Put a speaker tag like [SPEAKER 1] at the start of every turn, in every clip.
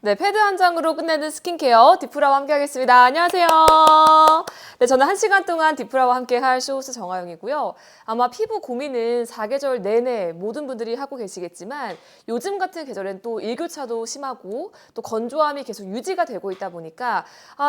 [SPEAKER 1] 네, 패드 한 장으로 끝내는 스킨케어 디프라와 함께하겠습니다. 안녕하세요. 네, 저는 1시간 동안 디프라와 함께할 쇼호스 정하영이고요. 아마 피부 고민은 사계절 내내 모든 분들이 하고 계시겠지만 요즘 같은 계절엔 또 일교차도 심하고 또 건조함이 계속 유지가 되고 있다 보니까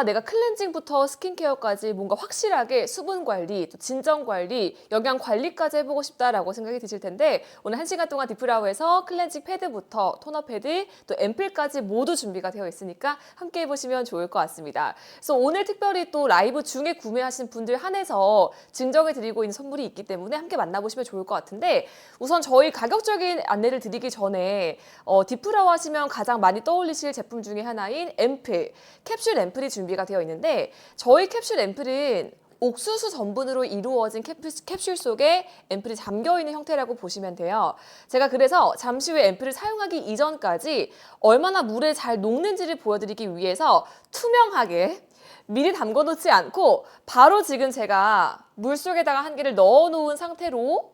[SPEAKER 1] 내가 클렌징부터 스킨케어까지 뭔가 확실하게 수분 관리, 또 진정 관리, 영양 관리까지 해보고 싶다라고 생각이 드실 텐데 오늘 1시간 동안 디프라우에서 클렌징 패드부터 토너 패드, 또 앰플까지 모두 준비가 되어 있으니까 함께 해보시면 좋을 것 같습니다. 그래서 오늘 특별히 또 라이브 중에 구매하신 분들 한해서 증정해 드리고 있는 선물이 있기 때문에 함께 만나보시면 좋을 것 같은데 우선 저희 가격적인 안내를 드리기 전에 디프라우 하시면 가장 많이 떠올리실 제품 중에 하나인 앰플, 캡슐 앰플이 준비가 되어 있는데 저희 캡슐 앰플은 옥수수 전분으로 이루어진 캡슐 속에 앰플이 잠겨있는 형태라고 보시면 돼요. 제가 그래서 잠시 후에 앰플을 사용하기 이전까지 얼마나 물에 잘 녹는지를 보여드리기 위해서 투명하게 미리 담궈놓지 않고 바로 지금 제가 물속에다가 한 개를 넣어놓은 상태로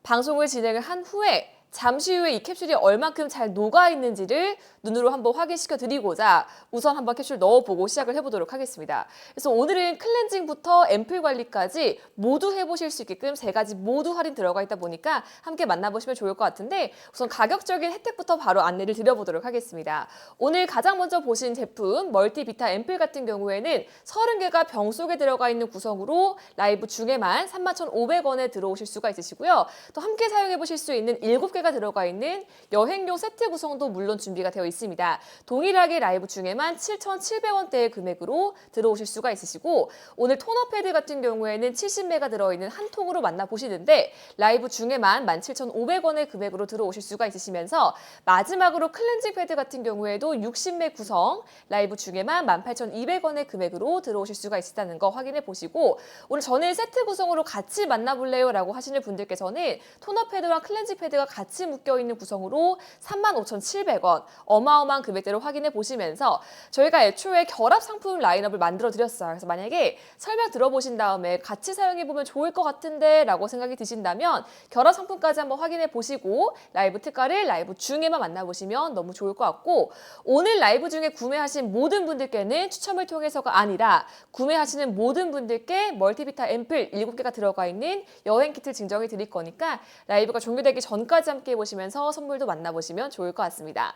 [SPEAKER 1] 방송을 진행을 한 후에 잠시 후에 이 캡슐이 얼만큼 잘 녹아있는지를 눈으로 한번 확인시켜 드리고자 우선 한번 캡슐 넣어보고 시작을 해보도록 하겠습니다. 그래서 오늘은 클렌징부터 앰플 관리까지 모두 해보실 수 있게끔 3가지 모두 할인 들어가 있다 보니까 함께 만나보시면 좋을 것 같은데 우선 가격적인 혜택부터 바로 안내를 드려보도록 하겠습니다. 오늘 가장 먼저 보신 제품 멀티비타 앰플 같은 경우에는 30개가 병 속에 들어가 있는 구성으로 라이브 중에만 31,500원에 들어오실 수가 있으시고요. 또 함께 사용해보실 수 있는 7개가 들어가 있는 여행용 세트 구성도 물론 준비가 되어 있습니다. 동일하게 라이브 중에만 7,700원대의 금액으로 들어오실 수가 있으시고 오늘 토너 패드 같은 경우에는 70매가 들어있는 한 통으로 만나보시는데 라이브 중에만 17,500원의 금액으로 들어오실 수가 있으시면서 마지막으로 클렌징 패드 같은 경우에도 60매 구성 라이브 중에만 18,200원의 금액으로 들어오실 수가 있다는 거 확인해 보시고 오늘 전일 세트 구성으로 같이 만나볼래요? 라고 하시는 분들께서는 토너 패드와 클렌징 패드가 같이 묶여있는 구성으로 35,700원 어마어마한 금액대로 확인해 보시면서 저희가 애초에 결합 상품 라인업을 만들어 드렸어요. 그래서 만약에 설명 들어보신 다음에 같이 사용해 보면 좋을 것 같은데 라고 생각이 드신다면 결합 상품까지 한번 확인해 보시고 라이브 특가를 라이브 중에만 만나보시면 너무 좋을 것 같고 오늘 라이브 중에 구매하신 모든 분들께는 추첨을 통해서가 아니라 구매하시는 모든 분들께 멀티비타 앰플 7개가 들어가 있는 여행 키트를 증정해 드릴 거니까 라이브가 종료되기 전까지 함께 해보시면서 선물도 만나보시면 좋을 것 같습니다.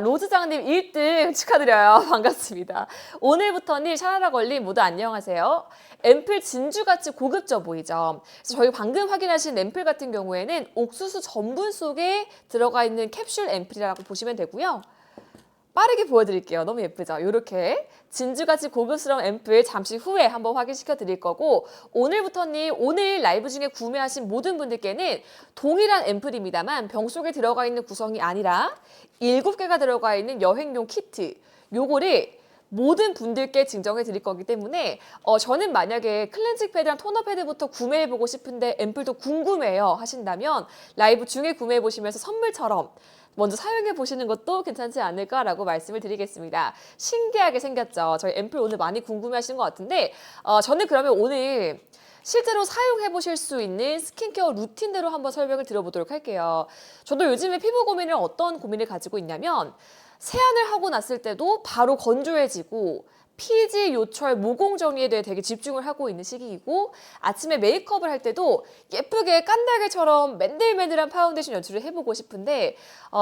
[SPEAKER 1] 로즈장님 1등 축하드려요. 반갑습니다. 오늘부터는 샤라라 걸림 모두 안녕하세요. 앰플 진주같이 고급져 보이죠? 그래서 저희 방금 확인하신 앰플 같은 경우에는 옥수수 전분 속에 들어가 있는 캡슐 앰플이라고 보시면 되고요. 빠르게 보여드릴게요. 너무 예쁘죠? 이렇게 진주같이 고급스러운 앰플 잠시 후에 한번 확인시켜 드릴 거고 오늘부터는 오늘 라이브 중에 구매하신 모든 분들께는 동일한 앰플입니다만 병 속에 들어가 있는 구성이 아니라 7개가 들어가 있는 여행용 키트 요거를 모든 분들께 증정해 드릴 거기 때문에 저는 만약에 클렌징 패드랑 토너 패드부터 구매해보고 싶은데 앰플도 궁금해요 하신다면 라이브 중에 구매해 보시면서 선물처럼 먼저 사용해 보시는 것도 괜찮지 않을까라고 말씀을 드리겠습니다. 신기하게 생겼죠. 저희 앰플 오늘 많이 궁금해 하시는 것 같은데 저는 그러면 오늘 실제로 사용해 보실 수 있는 스킨케어 루틴대로 한번 설명을 드려보도록 할게요. 저도 요즘에 피부 고민을 어떤 고민을 가지고 있냐면 세안을 하고 났을 때도 바로 건조해지고 피지, 요철, 모공 정리에 대해 되게 집중을 하고 있는 시기이고 아침에 메이크업을 할 때도 예쁘게 깐달걀처럼 맨들맨들한 파운데이션 연출을 해보고 싶은데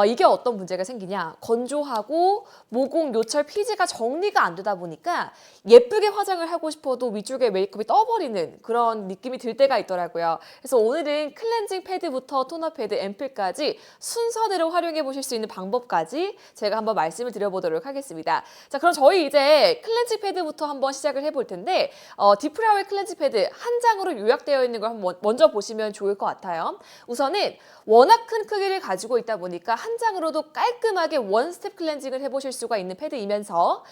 [SPEAKER 1] 이게 어떤 문제가 생기냐 건조하고 모공, 요철, 피지가 정리가 안 되다 보니까 예쁘게 화장을 하고 싶어도 위쪽에 메이크업이 떠버리는 그런 느낌이 들 때가 있더라고요. 그래서 오늘은 클렌징 패드부터 토너 패드, 앰플까지 순서대로 활용해 보실 수 있는 방법까지 제가 한번 말씀을 드려보도록 하겠습니다. 자, 그럼 저희 이제 클렌징 패드부터 한번 시작을 해볼 텐데 디프라우의 클렌징 패드 한 장으로 요약되어 있는 걸 한번 먼저 보시면 좋을 것 같아요. 우선은 워낙 큰 크기를 가지고 있다 보니까 한 장으로도 깔끔하게 원스텝 클렌징을 해보실 수가 있는 패드이면서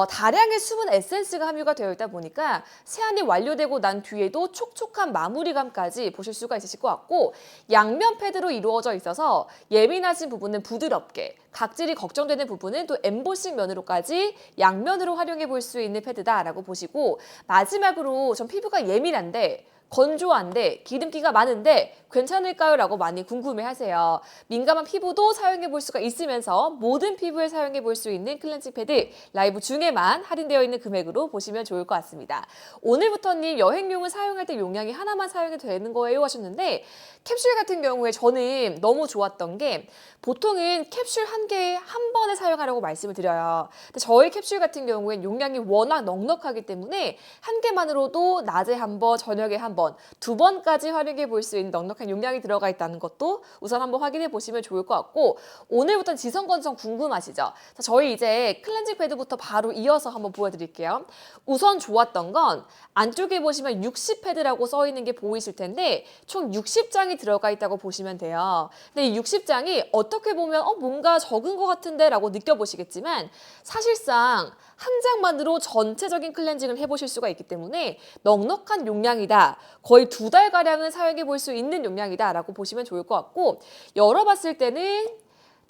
[SPEAKER 1] 다량의 수분 에센스가 함유가 되어 있다 보니까 세안이 완료되고 난 뒤에도 촉촉한 마무리감까지 보실 수가 있으실 것 같고 양면 패드로 이루어져 있어서 예민하신 부분은 부드럽게 각질이 걱정되는 부분은 또 엠보싱 면으로까지 양면으로 활용해 볼 수 있는 패드다라고 보시고 마지막으로 전 피부가 예민한데 건조한데 기름기가 많은데 괜찮을까요? 라고 많이 궁금해하세요. 민감한 피부도 사용해 볼 수가 있으면서 모든 피부에 사용해 볼 수 있는 클렌징 패드 라이브 중에만 할인되어 있는 금액으로 보시면 좋을 것 같습니다. 오늘부터님 여행용을 사용할 때 용량이 하나만 사용해도 되는 거예요 하셨는데 캡슐 같은 경우에 저는 너무 좋았던 게 보통은 캡슐 한 개에 한 번에 사용하라고 말씀을 드려요. 근데 저희 캡슐 같은 경우엔 용량이 워낙 넉넉하기 때문에 한 개만으로도 낮에 한 번, 저녁에 한 번, 두 번까지 활용해 볼 수 있는 넉넉한 용량이 들어가 있다는 것도 우선 한번 확인해 보시면 좋을 것 같고 오늘부터 지성 건성 궁금하시죠? 자, 저희 이제 클렌징 패드부터 바로 이어서 한번 보여드릴게요. 우선 좋았던 건 안쪽에 보시면 60패드라고 써 있는 게 보이실 텐데 총 60장이 들어가 있다고 보시면 돼요. 근데 이 60장이 어떻게 보면 뭔가 적은 것 같은데 라고 느껴보시겠지만 사실상 한 장만으로 전체적인 클렌징을 해보실 수가 있기 때문에 넉넉한 용량이다. 거의 2달가량은 사용해 볼 수 있는 용량이다 라고 보시면 좋을 것 같고 열어봤을 때는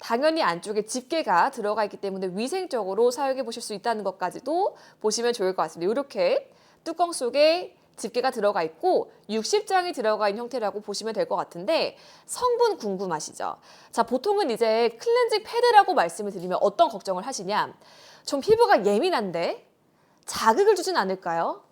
[SPEAKER 1] 당연히 안쪽에 집게가 들어가 있기 때문에 위생적으로 사용해 보실 수 있다는 것까지도 보시면 좋을 것 같습니다. 이렇게 뚜껑 속에 집게가 들어가 있고 60장이 들어가 있는 형태라고 보시면 될 것 같은데 성분 궁금하시죠? 자, 보통은 이제 클렌징 패드라고 말씀을 드리면 어떤 걱정을 하시냐? 좀 피부가 예민한데 자극을 주진 않을까요?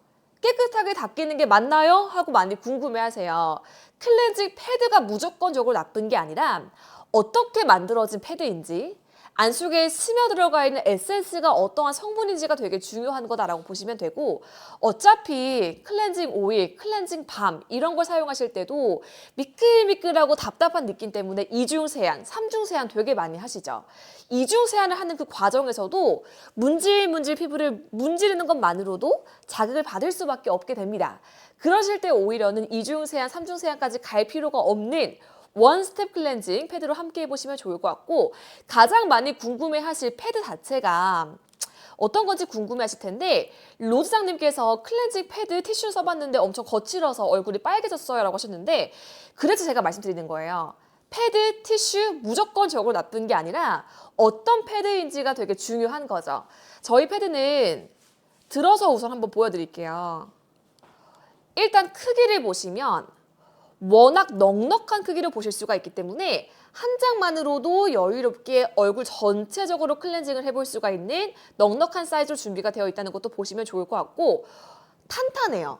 [SPEAKER 1] 깨끗하게 닦이는 게 맞나요? 하고 많이 궁금해하세요. 클렌징 패드가 무조건적으로 나쁜 게 아니라 어떻게 만들어진 패드인지 안쪽에 스며 들어가 있는 에센스가 어떠한 성분인지가 되게 중요한 거다라고 보시면 되고 어차피 클렌징 오일, 클렌징 밤 이런 걸 사용하실 때도 미끌미끌하고 답답한 느낌 때문에 이중 세안, 삼중 세안 되게 많이 하시죠. 이중 세안을 하는 그 과정에서도 문질문질 피부를 문지르는 것만으로도 자극을 받을 수밖에 없게 됩니다. 그러실 때 오히려는 이중 세안, 삼중 세안까지 갈 필요가 없는 원스텝 클렌징 패드로 함께 해보시면 좋을 것 같고 가장 많이 궁금해하실 패드 자체가 어떤 건지 궁금해하실 텐데 로즈장님께서 클렌징 패드 티슈 써봤는데 엄청 거칠어서 얼굴이 빨개졌어요 라고 하셨는데 그래서 제가 말씀드리는 거예요. 패드, 티슈 무조건적으로 나쁜 게 아니라 어떤 패드인지가 되게 중요한 거죠. 저희 패드는 들어서 우선 한번 보여드릴게요. 일단 크기를 보시면 워낙 넉넉한 크기로 보실 수가 있기 때문에 한 장만으로도 여유롭게 얼굴 전체적으로 클렌징을 해볼 수가 있는 넉넉한 사이즈로 준비가 되어 있다는 것도 보시면 좋을 것 같고 탄탄해요.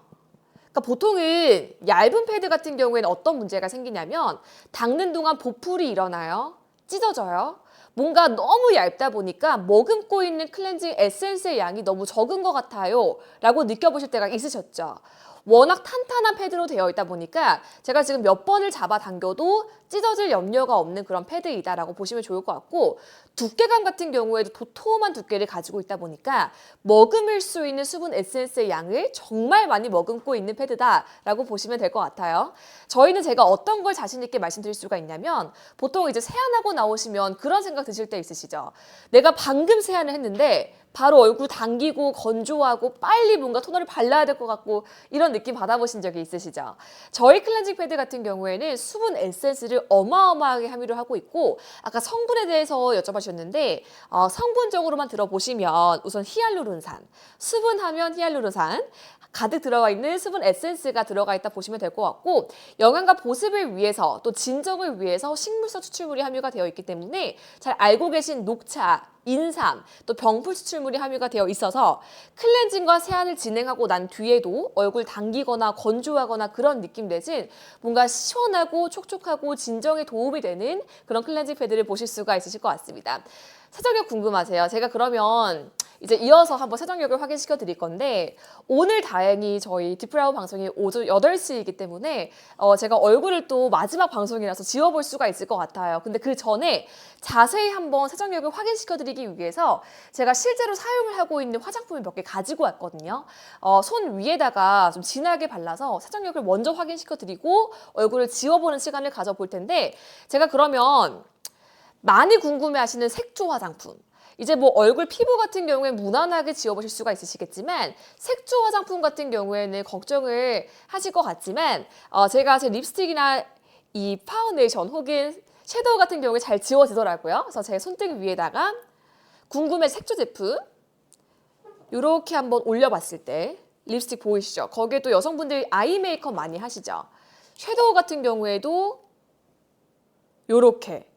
[SPEAKER 1] 그러니까 보통은 얇은 패드 같은 경우에는 어떤 문제가 생기냐면 닦는 동안 보풀이 일어나요. 찢어져요. 뭔가 너무 얇다 보니까 머금고 있는 클렌징 에센스의 양이 너무 적은 것 같아요 라고 느껴보실 때가 있으셨죠. 워낙 탄탄한 패드로 되어 있다 보니까 제가 지금 몇 번을 잡아당겨도 찢어질 염려가 없는 그런 패드이다라고 보시면 좋을 것 같고 두께감 같은 경우에도 도톰한 두께를 가지고 있다 보니까 머금을 수 있는 수분 에센스의 양을 정말 많이 머금고 있는 패드다라고 보시면 될 것 같아요. 저희는 제가 어떤 걸 자신 있게 말씀드릴 수가 있냐면 보통 이제 세안하고 나오시면 그런 생각 드실 때 있으시죠? 내가 방금 세안을 했는데 바로 얼굴 당기고 건조하고 빨리 뭔가 토너를 발라야 될 것 같고 이런 느낌 받아보신 적이 있으시죠? 저희 클렌징 패드 같은 경우에는 수분 에센스를 어마어마하게 함유를 하고 있고 아까 성분에 대해서 여쭤보셨는데 성분적으로만 들어보시면 우선 히알루론산, 수분 하면 히알루론산 가득 들어가 있는 수분 에센스가 들어가 있다 보시면 될 것 같고 영양과 보습을 위해서 또 진정을 위해서 식물성 추출물이 함유가 되어 있기 때문에 잘 알고 계신 녹차, 인삼, 또 병풀 추출물이 함유가 되어 있어서 클렌징과 세안을 진행하고 난 뒤에도 얼굴 당기거나 건조하거나 그런 느낌 내진 뭔가 시원하고 촉촉하고 진정에 도움이 되는 그런 클렌징 패드를 보실 수가 있으실 것 같습니다. 세정력 궁금하세요? 제가 그러면 이제 이어서 한번 세정력을 확인시켜 드릴 건데 오늘 다행히 저희 디프라우 방송이 오전 8시이기 때문에 제가 얼굴을 또 마지막 방송이라서 지워볼 수가 있을 것 같아요. 근데 그 전에 자세히 한번 세정력을 확인시켜 드리기 위해서 제가 실제로 사용을 하고 있는 화장품을 몇 개 가지고 왔거든요. 손 위에다가 좀 진하게 발라서 세정력을 먼저 확인시켜 드리고 얼굴을 지워보는 시간을 가져볼 텐데 제가 그러면 많이 궁금해하시는 색조 화장품 이제 뭐 얼굴 피부 같은 경우에 무난하게 지워보실 수가 있으시겠지만 색조 화장품 같은 경우에는 걱정을 하실 것 같지만 제가 제 립스틱이나 이 파운데이션 혹은 섀도우 같은 경우에 잘 지워지더라고요. 그래서 제 손등 위에다가 궁금해 색조 제품 이렇게 한번 올려봤을 때 립스틱 보이시죠? 거기에 또 여성분들이 아이 메이크업 많이 하시죠? 섀도우 같은 경우에도 요렇게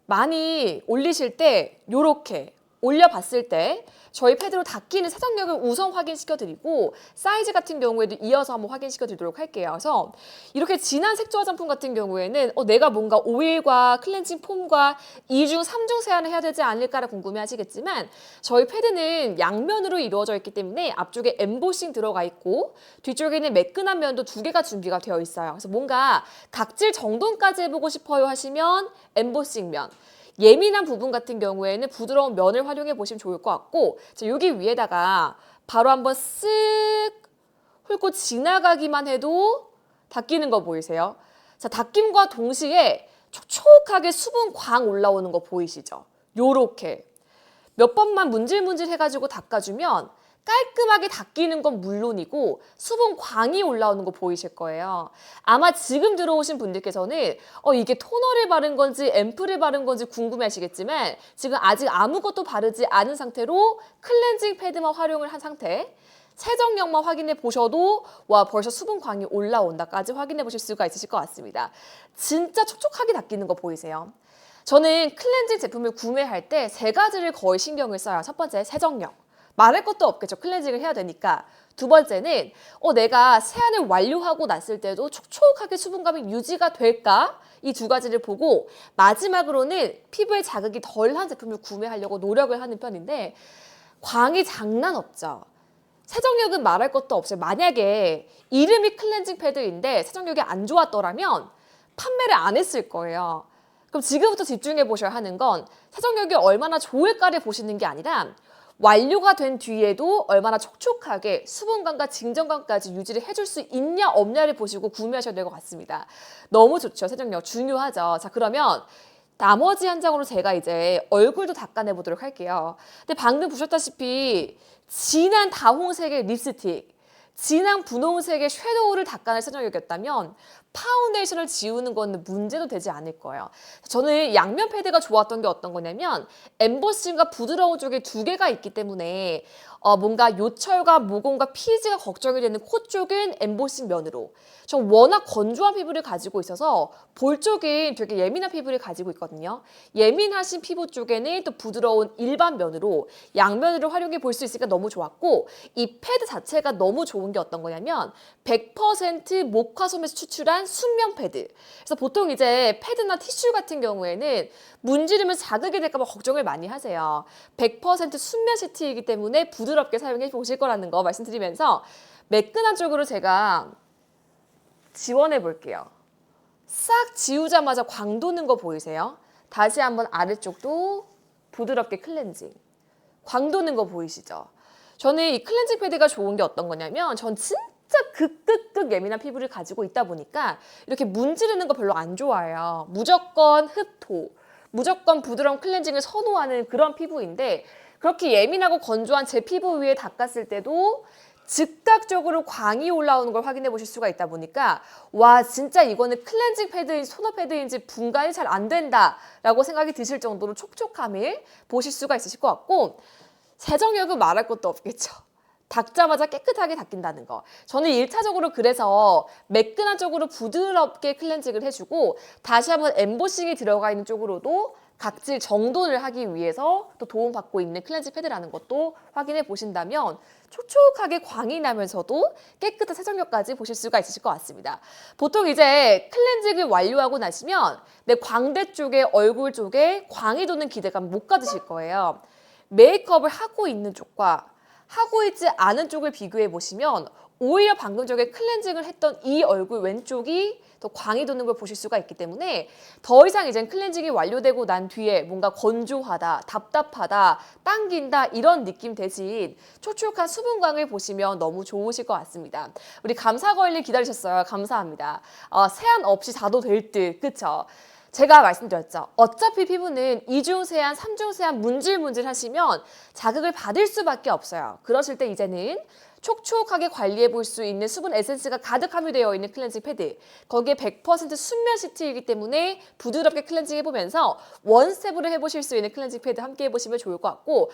[SPEAKER 1] 많이 올리실 때 요렇게 올려봤을 때 저희 패드로 닦이는 세정력을 우선 확인시켜드리고 사이즈 같은 경우에도 이어서 한번 확인시켜드리도록 할게요. 그래서 이렇게 진한 색조 화장품 같은 경우에는 내가 뭔가 오일과 클렌징 폼과 2중, 3중 세안을 해야 되지 않을까를 궁금해하시겠지만 저희 패드는 양면으로 이루어져 있기 때문에 앞쪽에 엠보싱 들어가 있고 뒤쪽에는 매끈한 면도 2개가 준비가 되어 있어요. 그래서 뭔가 각질 정돈까지 해보고 싶어요 하시면 엠보싱 면, 예민한 부분 같은 경우에는 부드러운 면을 활용해 보시면 좋을 것 같고 자, 여기 위에다가 바로 한번 쓱 훑고 지나가기만 해도 닦이는 거 보이세요? 자, 닦임과 동시에 촉촉하게 수분 광 올라오는 거 보이시죠? 요렇게 몇 번만 문질문질 해가지고 닦아주면 깔끔하게 닦이는 건 물론이고 수분 광이 올라오는 거 보이실 거예요. 아마 지금 들어오신 분들께서는 이게 토너를 바른 건지 앰플을 바른 건지 궁금해하시겠지만 지금 아직 아무것도 바르지 않은 상태로 클렌징 패드만 활용을 한 상태 세정력만 확인해 보셔도 와 벌써 수분 광이 올라온다까지 확인해 보실 수가 있으실 것 같습니다. 진짜 촉촉하게 닦이는 거 보이세요? 저는 클렌징 제품을 구매할 때 3가지를 거의 신경을 써요. 첫 번째 세정력. 말할 것도 없겠죠. 클렌징을 해야 되니까. 두 번째는 내가 세안을 완료하고 났을 때도 촉촉하게 수분감이 유지가 될까? 이 2가지를 보고 마지막으로는 피부에 자극이 덜한 제품을 구매하려고 노력을 하는 편인데 광이 장난 없죠. 세정력은 말할 것도 없어요. 만약에 이름이 클렌징 패드인데 세정력이 안 좋았더라면 판매를 안 했을 거예요. 그럼 지금부터 집중해 보셔야 하는 건 세정력이 얼마나 좋을까를 보시는 게 아니라 완료가 된 뒤에도 얼마나 촉촉하게 수분감과 진정감까지 유지를 해줄 수 있냐 없냐를 보시고 구매하셔야 될 것 같습니다. 너무 좋죠. 세정력 중요하죠. 자, 그러면 나머지 한 장으로 제가 이제 얼굴도 닦아내 보도록 할게요. 근데 방금 보셨다시피 진한 다홍색의 립스틱, 진한 분홍색의 섀도우를 닦아낼 세정력이었다면 파운데이션을 지우는 건 문제도 되지 않을 거예요. 저는 양면 패드가 좋았던 게 어떤 거냐면 엠보싱과 부드러운 쪽에 2개가 있기 때문에 뭔가 요철과 모공과 피지가 걱정이 되는 코 쪽은 엠보싱 면으로 전 워낙 건조한 피부를 가지고 있어서 볼 쪽은 되게 예민한 피부를 가지고 있거든요. 예민하신 피부 쪽에는 또 부드러운 일반 면으로 양면으로 활용해 볼 수 있으니까 너무 좋았고 이 패드 자체가 너무 좋은 게 어떤 거냐면 100% 목화솜에서 추출한 순면 패드. 그래서 보통 이제 패드나 티슈 같은 경우에는 문지르면 자극이 될까 봐 걱정을 많이 하세요. 100% 순면 시트이기 때문에 부드럽게 사용해 보실 거라는 거 말씀드리면서 매끈한 쪽으로 제가 지원해 볼게요. 싹 지우자마자 광 도는 거 보이세요? 다시 한번 아래쪽도 부드럽게 클렌징. 광 도는 거 보이시죠? 저는 이 클렌징 패드가 좋은 게 어떤 거냐면 전 진짜 극 예민한 피부를 가지고 있다 보니까 이렇게 문지르는 거 별로 안 좋아해요. 무조건 흡토, 무조건 부드러운 클렌징을 선호하는 그런 피부인데 그렇게 예민하고 건조한 제 피부 위에 닦았을 때도 즉각적으로 광이 올라오는 걸 확인해 보실 수가 있다 보니까 와 진짜 이거는 클렌징 패드인지 토너 패드인지 분간이 잘 안 된다라고 생각이 드실 정도로 촉촉함을 보실 수가 있으실 것 같고 세정력은 말할 것도 없겠죠. 닦자마자 깨끗하게 닦인다는 거. 저는 1차적으로 그래서 매끈한 쪽으로 부드럽게 클렌징을 해주고 다시 한번 엠보싱이 들어가 있는 쪽으로도 각질 정돈을 하기 위해서 또 도움받고 있는 클렌징 패드라는 것도 확인해 보신다면 촉촉하게 광이 나면서도 깨끗한 세정력까지 보실 수가 있으실 것 같습니다. 보통 이제 클렌징을 완료하고 나시면 내 광대 쪽에 얼굴 쪽에 광이 도는 기대감 못 가지실 거예요. 메이크업을 하고 있는 쪽과 하고 있지 않은 쪽을 비교해 보시면 오히려 방금 전에 클렌징을 했던 이 얼굴 왼쪽이 더 광이 도는 걸 보실 수가 있기 때문에 더 이상 이젠 클렌징이 완료되고 난 뒤에 뭔가 건조하다, 답답하다, 당긴다 이런 느낌 대신 촉촉한 수분광을 보시면 너무 좋으실 것 같습니다. 우리 감사거일님 기다리셨어요. 감사합니다. 세안 없이 자도 될 듯, 그쵸? 제가 말씀드렸죠. 어차피 피부는 2중 세안, 3중 세안 문질문질 하시면 자극을 받을 수밖에 없어요. 그러실 때 이제는 촉촉하게 관리해 볼 수 있는 수분 에센스가 가득 함유되어 있는 클렌징 패드. 거기에 100% 순면 시트이기 때문에 부드럽게 클렌징 해보면서 원스텝으로 해보실 수 있는 클렌징 패드 함께 해보시면 좋을 것 같고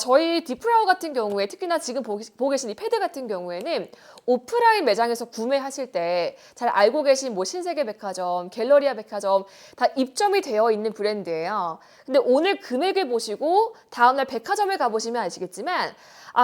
[SPEAKER 1] 저희 디프라워 같은 경우에 특히나 지금 보고 계신 이 패드 같은 경우에는 오프라인 매장에서 구매하실 때 잘 알고 계신 뭐 신세계 백화점, 갤러리아 백화점 다 입점이 되어 있는 브랜드예요. 근데 오늘 금액을 보시고 다음날 백화점을 가보시면 아시겠지만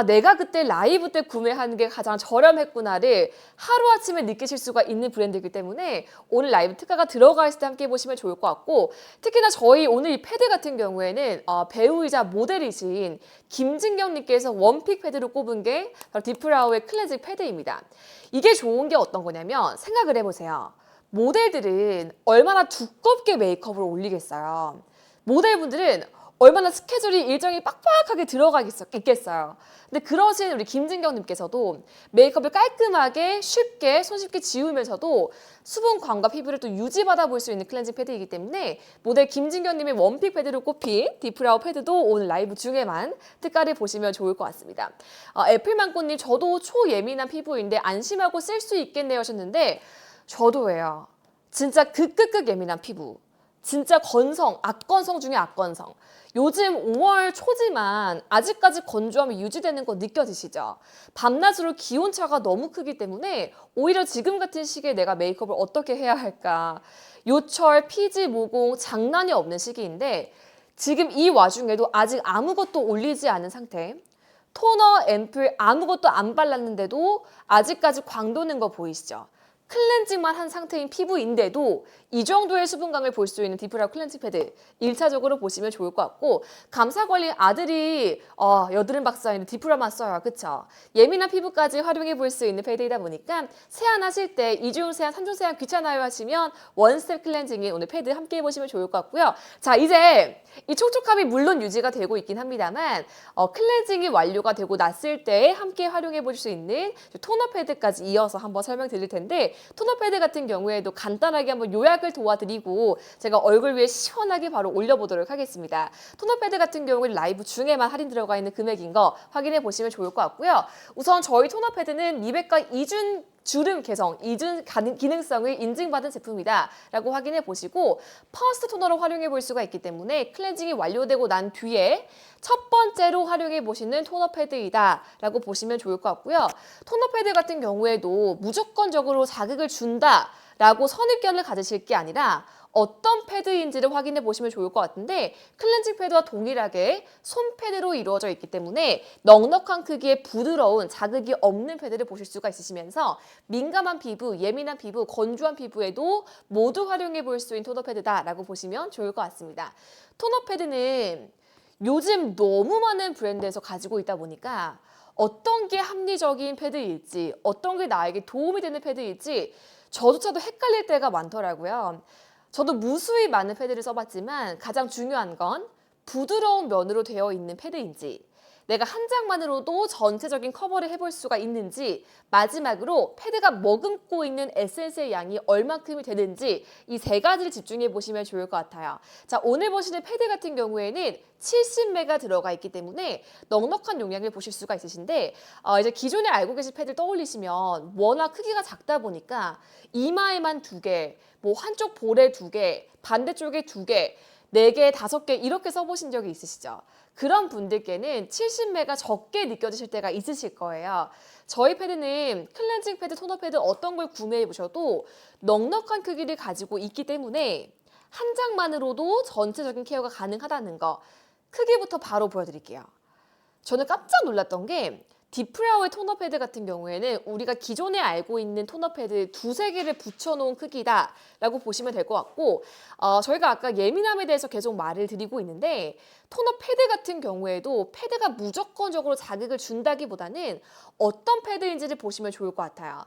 [SPEAKER 1] 내가 그때 라이브 때 구매한 게 가장 저렴했구나를 하루아침에 느끼실 수가 있는 브랜드이기 때문에 오늘 라이브 특가가 들어가 있을 때 함께 보시면 좋을 것 같고 특히나 저희 오늘 이 패드 같은 경우에는 배우이자 모델이신 김진경님께서 원픽 패드로 꼽은 게 바로 디프라우의 클렌징 패드입니다. 이게 좋은 게 어떤 거냐면 생각을 해보세요. 모델들은 얼마나 두껍게 메이크업을 올리겠어요. 모델분들은 얼마나 스케줄이 일정이 빡빡하게 들어가 있겠어요. 근데 그러신 우리 김진경님께서도 메이크업을 깔끔하게 쉽게 손쉽게 지우면서도 수분광과 피부를 또 유지받아 볼 수 있는 클렌징 패드이기 때문에 모델 김진경님의 원픽 패드로 꼽힌 디프라워 패드도 오늘 라이브 중에만 특가를 보시면 좋을 것 같습니다. 애플망고님 저도 초예민한 피부인데 안심하고 쓸 수 있겠네요 하셨는데 저도예요. 진짜 극극극 예민한 피부. 진짜 건성, 악건성 중에 악건성. 요즘 5월 초지만 아직까지 건조함이 유지되는 거 느껴지시죠? 밤낮으로 기온차가 너무 크기 때문에 오히려 지금 같은 시기에 내가 메이크업을 어떻게 해야 할까? 요철, 피지, 모공 장난이 없는 시기인데 지금 이 와중에도 아직 아무것도 올리지 않은 상태. 토너, 앰플 아무것도 안 발랐는데도 아직까지 광 도는 거 보이시죠? 클렌징만 한 상태인 피부인데도 이 정도의 수분감을 볼 수 있는 디프라우 클렌징 패드 1차적으로 보시면 좋을 것 같고 감사관리 아들이 여드름 박사인데 디프라만 써요. 그쵸? 예민한 피부까지 활용해 볼 수 있는 패드이다 보니까 세안하실 때 2중 세안, 3중 세안 귀찮아요 하시면 원스텝 클렌징인 오늘 패드 함께 해보시면 좋을 것 같고요. 자 이제 이 촉촉함이 물론 유지가 되고 있긴 합니다만 클렌징이 완료가 되고 났을 때 함께 활용해 볼 수 있는 토너 패드까지 이어서 한번 설명드릴 텐데 토너 패드 같은 경우에도 간단하게 한번 요약을 도와드리고 제가 얼굴 위에 시원하게 바로 올려보도록 하겠습니다. 토너 패드 같은 경우는 라이브 중에만 할인 들어가 있는 금액인 거 확인해 보시면 좋을 것 같고요. 우선 저희 토너 패드는 미백과 이중 주름 개성, 이중 기능성을 인증받은 제품이다 라고 확인해 보시고 퍼스트 토너로 활용해 볼 수가 있기 때문에 클렌징이 완료되고 난 뒤에 첫 번째로 활용해 보시는 토너 패드이다 라고 보시면 좋을 것 같고요. 토너 패드 같은 경우에도 무조건적으로 자극을 준다 라고 선입견을 가지실 게 아니라 어떤 패드인지를 확인해 보시면 좋을 것 같은데 클렌징 패드와 동일하게 솜 패드로 이루어져 있기 때문에 넉넉한 크기의 부드러운 자극이 없는 패드를 보실 수가 있으시면서 민감한 피부, 예민한 피부, 건조한 피부에도 모두 활용해 볼 수 있는 토너 패드다라고 보시면 좋을 것 같습니다. 토너 패드는 요즘 너무 많은 브랜드에서 가지고 있다 보니까 어떤 게 합리적인 패드일지 어떤 게 나에게 도움이 되는 패드일지 저조차도 헷갈릴 때가 많더라고요. 저도 무수히 많은 패드를 써봤지만 가장 중요한 건 부드러운 면으로 되어 있는 패드인지 내가 한 장만으로도 전체적인 커버를 해볼 수가 있는지 마지막으로 패드가 머금고 있는 에센스의 양이 얼만큼이 되는지 이 세 가지를 집중해 보시면 좋을 것 같아요. 자, 오늘 보시는 패드 같은 경우에는 70매가 들어가 있기 때문에 넉넉한 용량을 보실 수가 있으신데 이제 기존에 알고 계신 패드를 떠올리시면 워낙 크기가 작다 보니까 이마에만 2개, 뭐 한쪽 볼에 2개, 반대쪽에 2개, 4개, 5개 이렇게 써보신 적이 있으시죠? 그런 분들께는 70매가 적게 느껴지실 때가 있으실 거예요. 저희 패드는 클렌징 패드, 토너 패드 어떤 걸 구매해 보셔도 넉넉한 크기를 가지고 있기 때문에 한 장만으로도 전체적인 케어가 가능하다는 거 크기부터 바로 보여드릴게요. 저는 깜짝 놀랐던 게 디프라우의 토너 패드 같은 경우에는 우리가 기존에 알고 있는 토너 패드 2~3개를 붙여놓은 크기다라고 보시면 될 것 같고 저희가 아까 예민함에 대해서 계속 말을 드리고 있는데 토너 패드 같은 경우에도 패드가 무조건적으로 자극을 준다기보다는 어떤 패드인지를 보시면 좋을 것 같아요.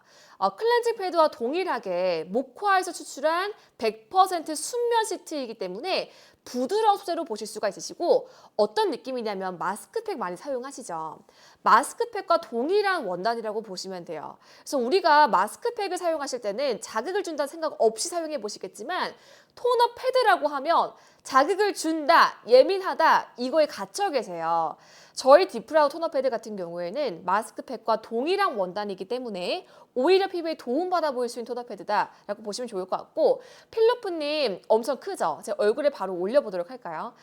[SPEAKER 1] 클렌징 패드와 동일하게 모코아에서 추출한 100% 순면 시트이기 때문에 부드러운 소재로 보실 수가 있으시고 어떤 느낌이냐면 마스크팩 많이 사용하시죠. 마스크팩과 동일한 원단이라고 보시면 돼요. 그래서 우리가 마스크팩을 사용하실 때는 자극을 준다는 생각 없이 사용해 보시겠지만 토너 패드라고 하면 자극을 준다, 예민하다 이거에 갇혀 계세요. 저희 디프라우 토너 패드 같은 경우에는 마스크팩과 동일한 원단이기 때문에 오히려 피부에 도움받아 보일 수 있는 토너 패드다라고 보시면 좋을 것 같고, 필로프님 엄청 크죠? 제 얼굴에 바로 올려보도록 할까요?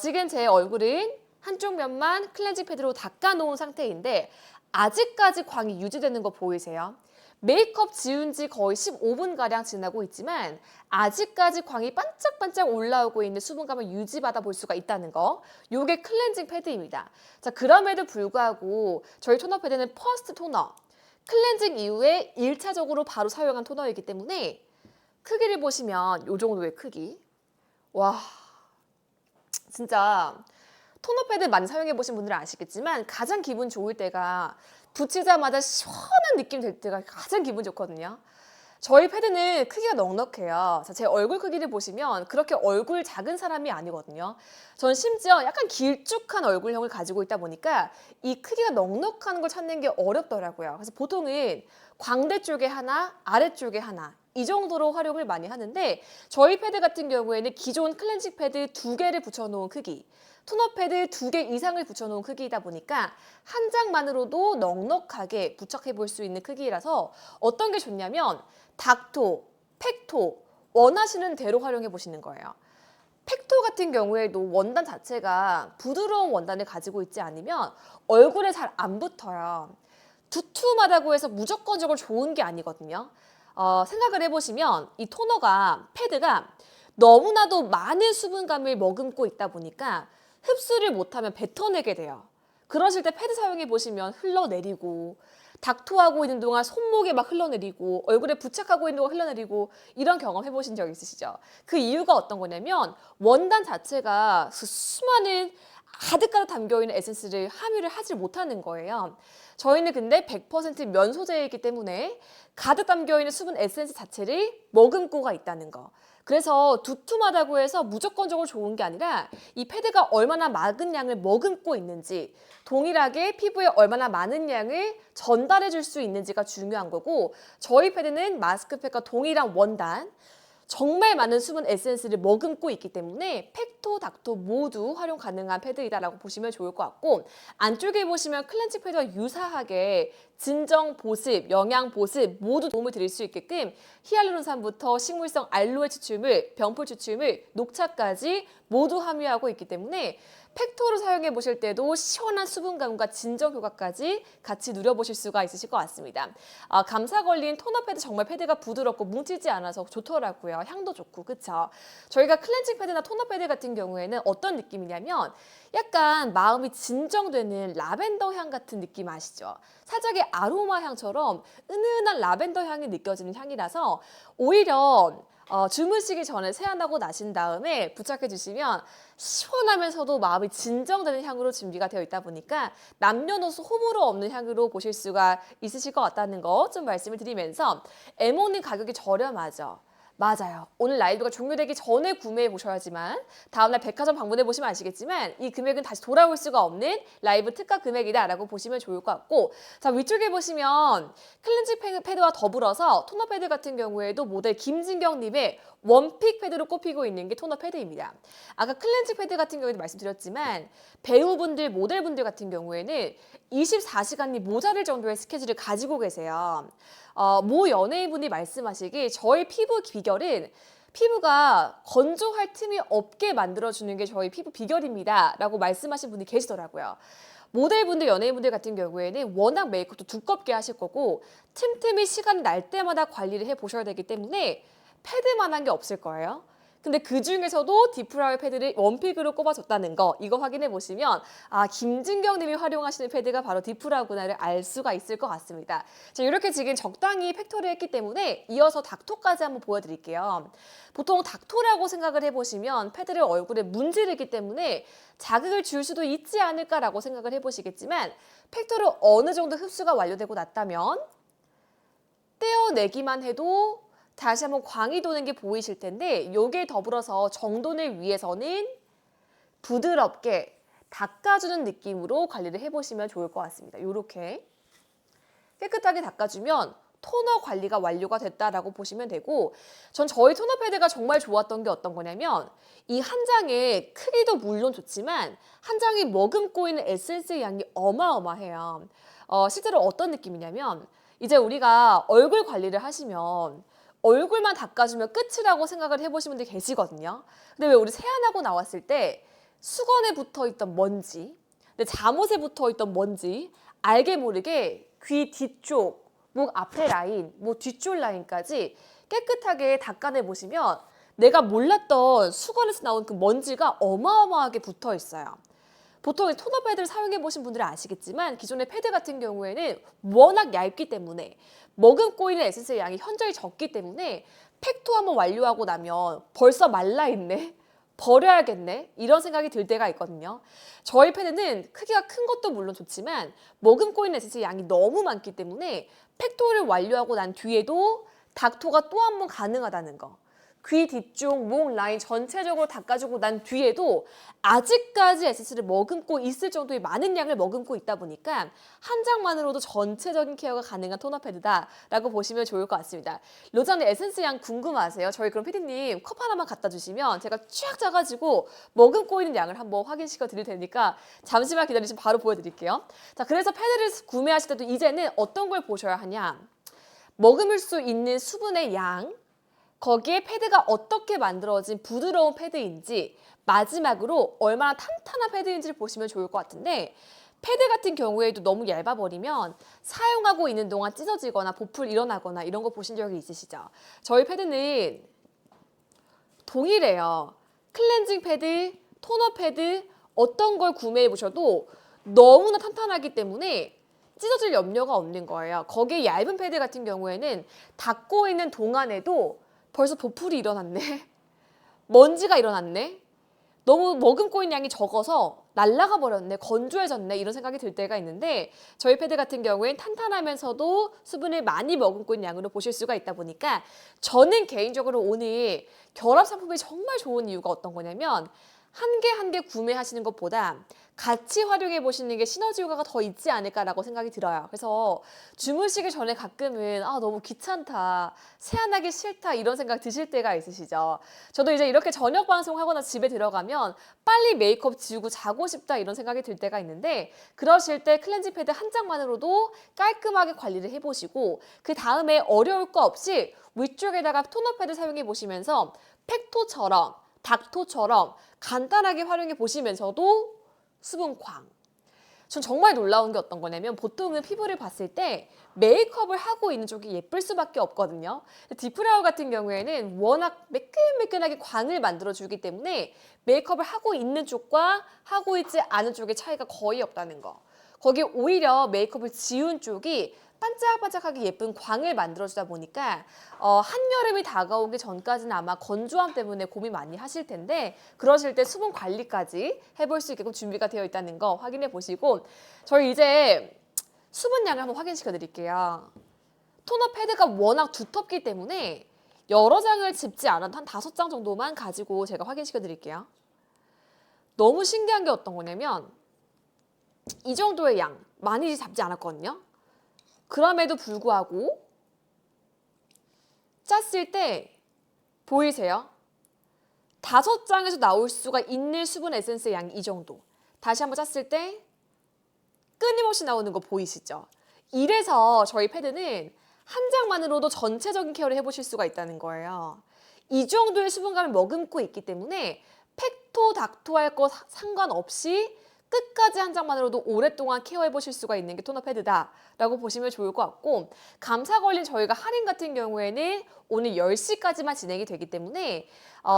[SPEAKER 1] 지금 제 얼굴은 한쪽 면만 클렌징 패드로 닦아놓은 상태인데 아직까지 광이 유지되는 거 보이세요? 메이크업 지운 지 거의 15분가량 지나고 있지만 아직까지 광이 반짝반짝 올라오고 있는 수분감을 유지받아 볼 수가 있다는 거. 요게 클렌징 패드입니다. 자, 그럼에도 불구하고 저희 토너 패드는 퍼스트 토너, 클렌징 이후에 1차적으로 바로 사용한 토너이기 때문에 크기를 보시면 요 정도의 크기. 와, 진짜 토너 패드 많이 사용해 보신 분들은 아시겠지만 가장 기분 좋을 때가 붙이자마자 시원한 느낌 될 때가 가장 기분 좋거든요. 저희 패드는 크기가 넉넉해요. 자, 제 얼굴 크기를 보시면 그렇게 얼굴 작은 사람이 아니거든요. 전 심지어 약간 길쭉한 얼굴형을 가지고 있다 보니까 이 크기가 넉넉한 걸 찾는 게 어렵더라고요. 그래서 보통은 광대 쪽에 하나, 아래쪽에 하나 이 정도로 활용을 많이 하는데, 저희 패드 같은 경우에는 기존 클렌징 패드 2개를 붙여놓은 크기, 토너 패드 2개 이상을 붙여놓은 크기이다 보니까 한 장만으로도 넉넉하게 부착해 볼 수 있는 크기라서 어떤 게 좋냐면 닥토, 팩토 원하시는 대로 활용해 보시는 거예요. 팩토 같은 경우에도 원단 자체가 부드러운 원단을 가지고 있지 않으면 얼굴에 잘 안 붙어요. 두툼하다고 해서 무조건적으로 좋은 게 아니거든요. 생각을 해보시면 이 토너가, 패드가 너무나도 많은 수분감을 머금고 있다 보니까 흡수를 못하면 뱉어내게 돼요. 그러실 때 패드 사용해 보시면 흘러내리고, 닥토하고 있는 동안 손목에 막 흘러내리고, 얼굴에 부착하고 있는 동안 흘러내리고, 이런 경험 해보신 적 있으시죠? 그 이유가 어떤 거냐면 원단 자체가 수많은 가득가득 담겨있는 에센스를 함유를 하지 못하는 거예요. 저희는 근데 100% 면 소재이기 때문에 가득 담겨있는 수분 에센스 자체를 머금고가 있다는 거. 그래서 두툼하다고 해서 무조건적으로 좋은 게 아니라 이 패드가 얼마나 많은 양을 머금고 있는지, 동일하게 피부에 얼마나 많은 양을 전달해 줄 수 있는지가 중요한 거고, 저희 패드는 마스크팩과 동일한 원단, 정말 많은 수분 에센스를 머금고 있기 때문에 팩토, 닥토 모두 활용 가능한 패드이다라고 보시면 좋을 것 같고, 안쪽에 보시면 클렌징 패드와 유사하게 진정 보습, 영양 보습 모두 도움을 드릴 수 있게끔 히알루론산부터 식물성 알로에 추출물, 병풀 추출물, 녹차까지 모두 함유하고 있기 때문에 팩토를 사용해 보실 때도 시원한 수분감과 진정 효과까지 같이 누려보실 수가 있으실 것 같습니다. 감사 걸린 토너 패드 정말 패드가 부드럽고 뭉치지 않아서 좋더라고요. 향도 좋고, 그쵸? 저희가 클렌징 패드나 토너 패드 같은 경우에는 어떤 느낌이냐면 약간 마음이 진정되는 라벤더 향 같은 느낌 아시죠? 살짝의 아로마 향처럼 은은한 라벤더 향이 느껴지는 향이라서 오히려 주무시기 전에 세안하고 나신 다음에 부착해 주시면 시원하면서도 마음이 진정되는 향으로 준비가 되어 있다 보니까 남녀노소 호불호 없는 향으로 보실 수가 있으실 것 같다는 거 좀 말씀을 드리면서, M5는 가격이 저렴하죠. 맞아요. 오늘 라이브가 종료되기 전에 구매해 보셔야지만 다음날 백화점 방문해 보시면 아시겠지만 이 금액은 다시 돌아올 수가 없는 라이브 특가 금액이다라고 보시면 좋을 것 같고, 자, 위쪽에 보시면 클렌징 패드와 더불어서 토너 패드 같은 경우에도 모델 김진경님의 원픽 패드로 꼽히고 있는 게 토너 패드입니다. 아까 클렌징 패드 같은 경우에도 말씀드렸지만 배우분들, 모델분들 같은 경우에는 24시간이 모자랄 정도의 스케줄을 가지고 계세요. 모 연예인분이 말씀하시기 저희 피부 비결은 피부가 건조할 틈이 없게 만들어주는 게 저희 피부 비결입니다 라고 말씀하신 분이 계시더라고요. 모델분들, 연예인분들 같은 경우에는 워낙 메이크업도 두껍게 하실 거고 틈틈이 시간이 날 때마다 관리를 해보셔야 되기 때문에 패드만한 게 없을 거예요. 근데 그 중에서도 디프라우의 패드를 원픽으로 꼽아줬다는 거, 이거 확인해 보시면 김진경 님이 활용하시는 패드가 바로 디프라우구나를 알 수가 있을 것 같습니다. 자, 이렇게 지금 적당히 팩토를 했기 때문에 이어서 닥토까지 한번 보여드릴게요. 보통 닥토라고 생각을 해보시면 패드를 얼굴에 문지르기 때문에 자극을 줄 수도 있지 않을까라고 생각을 해보시겠지만, 팩토를 어느 정도 흡수가 완료되고 났다면 떼어내기만 해도 다시 한번 광이 도는 게 보이실 텐데, 요게 더불어서 정돈을 위해서는 부드럽게 닦아주는 느낌으로 관리를 해보시면 좋을 것 같습니다. 요렇게 깨끗하게 닦아주면 토너 관리가 완료가 됐다라고 보시면 되고, 전 저희 토너 패드가 정말 좋았던 게 어떤 거냐면 이 한 장의 크기도 물론 좋지만 한 장이 머금고 있는 에센스의 양이 어마어마해요. 실제로 어떤 느낌이냐면 이제 우리가 얼굴 관리를 하시면 얼굴만 닦아주면 끝이라고 생각을 해보신 분들이 계시거든요. 근데 왜 우리 세안하고 나왔을 때 수건에 붙어있던 먼지, 근데 잠옷에 붙어있던 먼지, 알게 모르게 귀 뒤쪽, 목 앞에 라인, 뭐 뒤쪽 라인까지 깨끗하게 닦아내 보시면 내가 몰랐던 수건에서 나온 그 먼지가 어마어마하게 붙어 있어요. 보통 토너 패드를 사용해 보신 분들은 아시겠지만 기존의 패드 같은 경우에는 워낙 얇기 때문에 머금고 있는 에센스의 양이 현저히 적기 때문에 팩토 한번 완료하고 나면 벌써 말라있네? 버려야겠네? 이런 생각이 들 때가 있거든요. 저희 패드는 크기가 큰 것도 물론 좋지만 머금고 있는 에센스의 양이 너무 많기 때문에 팩토를 완료하고 난 뒤에도 닥토가 또 한 번 가능하다는 거. 귀 뒤쪽, 목 라인 전체적으로 닦아주고 난 뒤에도 아직까지 에센스를 머금고 있을 정도의 많은 양을 머금고 있다 보니까 한 장만으로도 전체적인 케어가 가능한 토너 패드다라고 보시면 좋을 것 같습니다. 로장님 에센스 양 궁금하세요? 저희 그럼 PD님 컵 하나만 갖다 주시면 제가 쫙 짜가지고 머금고 있는 양을 한번 확인시켜 드릴 테니까 잠시만 기다리시면 바로 보여드릴게요. 자, 그래서 패드를 구매하실 때도 이제는 어떤 걸 보셔야 하냐? 머금을 수 있는 수분의 양, 거기에 패드가 어떻게 만들어진 부드러운 패드인지, 마지막으로 얼마나 탄탄한 패드인지를 보시면 좋을 것 같은데, 패드 같은 경우에도 너무 얇아버리면 사용하고 있는 동안 찢어지거나 보풀 일어나거나 이런 거 보신 적이 있으시죠? 저희 패드는 동일해요. 클렌징 패드, 토너 패드 어떤 걸 구매해 보셔도 너무나 탄탄하기 때문에 찢어질 염려가 없는 거예요. 거기에 얇은 패드 같은 경우에는 닦고 있는 동안에도 벌써 보풀이 일어났네. 먼지가 일어났네. 너무 머금고 있는 양이 적어서 날아가 버렸네. 건조해졌네. 이런 생각이 들 때가 있는데 저희 패드 같은 경우엔 탄탄하면서도 수분을 많이 머금고 있는 양으로 보실 수가 있다 보니까 저는 개인적으로 오늘 결합 상품이 정말 좋은 이유가 어떤 거냐면 한 개 한 개 구매하시는 것보다 같이 활용해 보시는 게 시너지 효과가 더 있지 않을까라고 생각이 들어요. 그래서 주무시기 전에 가끔은 너무 귀찮다, 세안하기 싫다 이런 생각 드실 때가 있으시죠. 저도 이제 이렇게 저녁 방송하거나 집에 들어가면 빨리 메이크업 지우고 자고 싶다 이런 생각이 들 때가 있는데 그러실 때 클렌징 패드 한 장만으로도 깔끔하게 관리를 해보시고 그 다음에 어려울 거 없이 위쪽에다가 토너 패드 사용해 보시면서 팩토처럼 닥토처럼 간단하게 활용해 보시면서도 수분 광. 전 정말 놀라운 게 어떤 거냐면 보통은 피부를 봤을 때 메이크업을 하고 있는 쪽이 예쁠 수밖에 없거든요. 디프라우 같은 경우에는 워낙 매끈매끈하게 광을 만들어주기 때문에 메이크업을 하고 있는 쪽과 하고 있지 않은 쪽의 차이가 거의 없다는 거. 거기에 오히려 메이크업을 지운 쪽이 반짝반짝하게 예쁜 광을 만들어주다 보니까 한여름이 다가오기 전까지는 아마 건조함 때문에 고민 많이 하실 텐데 그러실 때 수분 관리까지 해볼 수 있게끔 준비가 되어 있다는 거 확인해 보시고 저희 이제 수분량을 한번 확인시켜 드릴게요. 토너 패드가 워낙 두텁기 때문에 여러 장을 집지 않아도 한 5장 정도만 가지고 제가 확인시켜 드릴게요. 너무 신기한 게 어떤 거냐면 이 정도의 양 많이 잡지 않았거든요. 그럼에도 불구하고 짰을 때 보이세요? 5장에서 나올 수가 있는 수분 에센스의 양이 이 정도. 다시 한번 짰을 때 끊임없이 나오는 거 보이시죠? 이래서 저희 패드는 한 장만으로도 전체적인 케어를 해보실 수가 있다는 거예요. 이 정도의 수분감을 머금고 있기 때문에 팩토, 닥토 할 거 상관없이 끝까지 한 장만으로도 오랫동안 케어해 보실 수가 있는 게 토너 패드다라고 보시면 좋을 것 같고 감사 걸린 저희가 할인 같은 경우에는 오늘 10시까지만 진행이 되기 때문에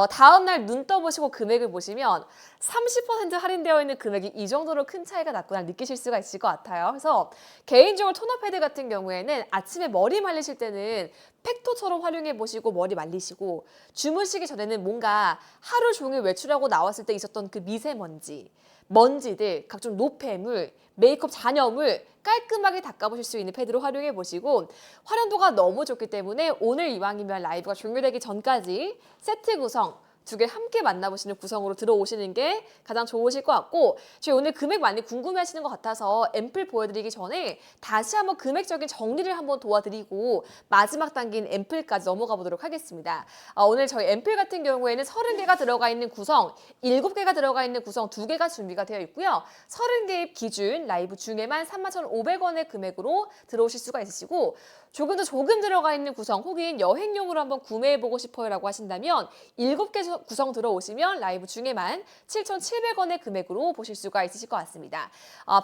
[SPEAKER 1] 다음날 눈 떠보시고 금액을 보시면 30% 할인되어 있는 금액이 이 정도로 큰 차이가 났구나 느끼실 수가 있을 것 같아요. 그래서 개인적으로 토너 패드 같은 경우에는 아침에 머리 말리실 때는 팩토처럼 활용해 보시고 머리 말리시고 주무시기 전에는 뭔가 하루 종일 외출하고 나왔을 때 있었던 그 미세먼지 먼지들, 각종 노폐물, 메이크업 잔여물 깔끔하게 닦아보실 수 있는 패드로 활용해 보시고 활용도가 너무 좋기 때문에 오늘 이왕이면 라이브가 종료되기 전까지 세트 구성 두 개 함께 만나보시는 구성으로 들어오시는 게 가장 좋으실 것 같고 저희 오늘 금액 많이 궁금해하시는 것 같아서 앰플 보여드리기 전에 다시 한번 금액적인 정리를 한번 도와드리고 마지막 단계인 앰플까지 넘어가 보도록 하겠습니다. 오늘 저희 앰플 같은 경우에는 30개가 들어가 있는 구성, 7개가 들어가 있는 구성 2개가 준비가 되어 있고요. 30개 기준 라이브 중에만 31,500원의 금액으로 들어오실 수가 있으시고 조금 들어가 있는 구성 혹은 여행용으로 한번 구매해보고 싶어요 라고 하신다면 7개 구성 들어오시면 라이브 중에만 7,700원의 금액으로 보실 수가 있으실 것 같습니다.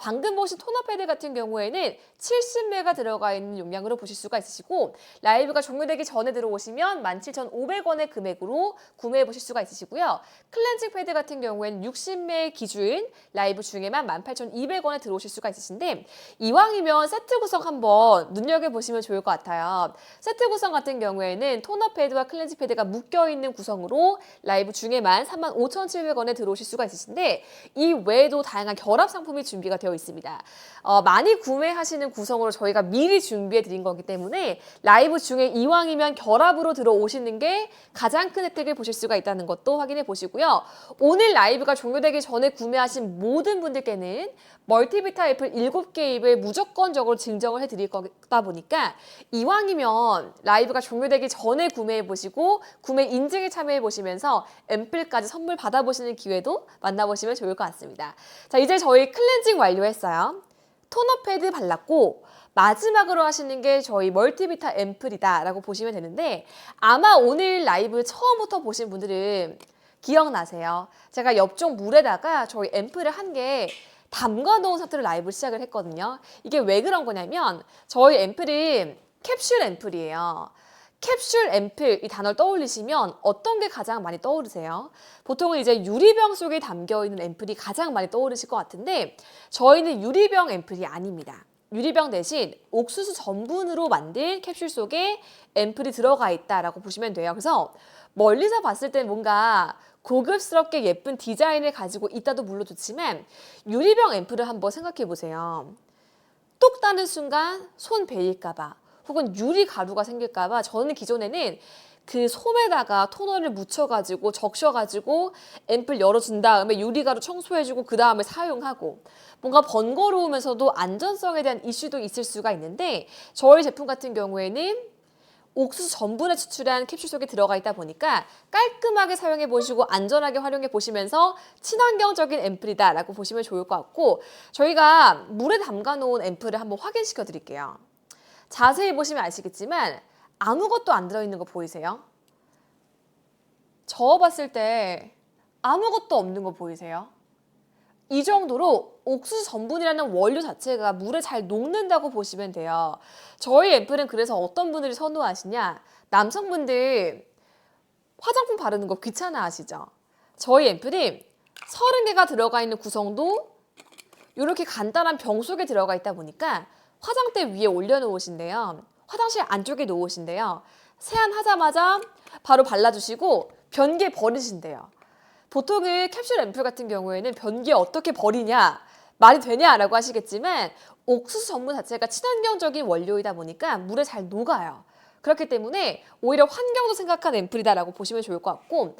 [SPEAKER 1] 방금 보신 토너 패드 같은 경우에는 70매가 들어가 있는 용량으로 보실 수가 있으시고 라이브가 종료되기 전에 들어오시면 17,500원의 금액으로 구매해보실 수가 있으시고요. 클렌징 패드 같은 경우에는 60매 기준 라이브 중에만 18,200원에 들어오실 수가 있으신데 이왕이면 세트 구성 한번 눈여겨보시면 좋을 것 같아요. 세트 구성 같은 경우에는 토너 패드와 클렌징 패드가 묶여있는 구성으로 라이브 중에만 35,700원에 들어오실 수가 있으신데 이 외에도 다양한 결합 상품이 준비가 되어 있습니다. 많이 구매하시는 구성으로 저희가 미리 준비해 드린 거기 때문에 라이브 중에 이왕이면 결합으로 들어오시는 게 가장 큰 혜택을 보실 수가 있다는 것도 확인해 보시고요. 오늘 라이브가 종료되기 전에 구매하신 모든 분들께는 멀티비타 애플 7개 입을 무조건적으로 증정을 해드릴 거다 보니까 이왕이면 라이브가 종료되기 전에 구매해 보시고 구매 인증에 참여해 보시면서 앰플까지 선물 받아보시는 기회도 만나보시면 좋을 것 같습니다. 자, 이제 저희 클렌징 완료했어요. 토너 패드 발랐고 마지막으로 하시는 게 저희 멀티비타 앰플이다 라고 보시면 되는데 아마 오늘 라이브 처음부터 보신 분들은 기억나세요. 제가 옆쪽 물에다가 저희 앰플을 한 개 담가 놓은 상태로 라이브 시작을 했거든요. 이게 왜 그런 거냐면 저희 앰플이 캡슐 앰플이에요. 캡슐 앰플 이 단어를 떠올리시면 어떤 게 가장 많이 떠오르세요? 보통은 이제 유리병 속에 담겨있는 앰플이 가장 많이 떠오르실 것 같은데 저희는 유리병 앰플이 아닙니다. 유리병 대신 옥수수 전분으로 만든 캡슐 속에 앰플이 들어가 있다라고 보시면 돼요. 그래서 멀리서 봤을 때 뭔가 고급스럽게 예쁜 디자인을 가지고 있다도 물론 좋지만 유리병 앰플을 한번 생각해 보세요. 똑 따는 순간 손 베일까봐 혹은 유리 가루가 생길까봐 저는 기존에는 그 솜에다가 토너를 묻혀가지고 적셔가지고 앰플 열어준 다음에 유리가루 청소해주고 그 다음에 사용하고 뭔가 번거로우면서도 안전성에 대한 이슈도 있을 수가 있는데 저희 제품 같은 경우에는 옥수수 전분에 추출한 캡슐 속에 들어가 있다 보니까 깔끔하게 사용해 보시고 안전하게 활용해 보시면서 친환경적인 앰플이다 라고 보시면 좋을 것 같고 저희가 물에 담가 놓은 앰플을 한번 확인시켜 드릴게요. 자세히 보시면 아시겠지만 아무것도 안 들어있는 거 보이세요? 저어봤을 때 아무것도 없는 거 보이세요? 이 정도로 옥수수 전분이라는 원료 자체가 물에 잘 녹는다고 보시면 돼요. 저희 앰플은 그래서 어떤 분들이 선호하시냐? 남성분들 화장품 바르는 거 귀찮아 하시죠? 저희 앰플이 30개가 들어가 있는 구성도 이렇게 간단한 병 속에 들어가 있다 보니까 화장대 위에 올려놓으신대요. 화장실 안쪽에 놓으신대요. 세안하자마자 바로 발라주시고 변기에 버리신대요. 보통은 캡슐 앰플 같은 경우에는 변기에 어떻게 버리냐, 말이 되냐라고 하시겠지만 옥수수 전분 자체가 친환경적인 원료이다 보니까 물에 잘 녹아요. 그렇기 때문에 오히려 환경도 생각한 앰플이다라고 보시면 좋을 것 같고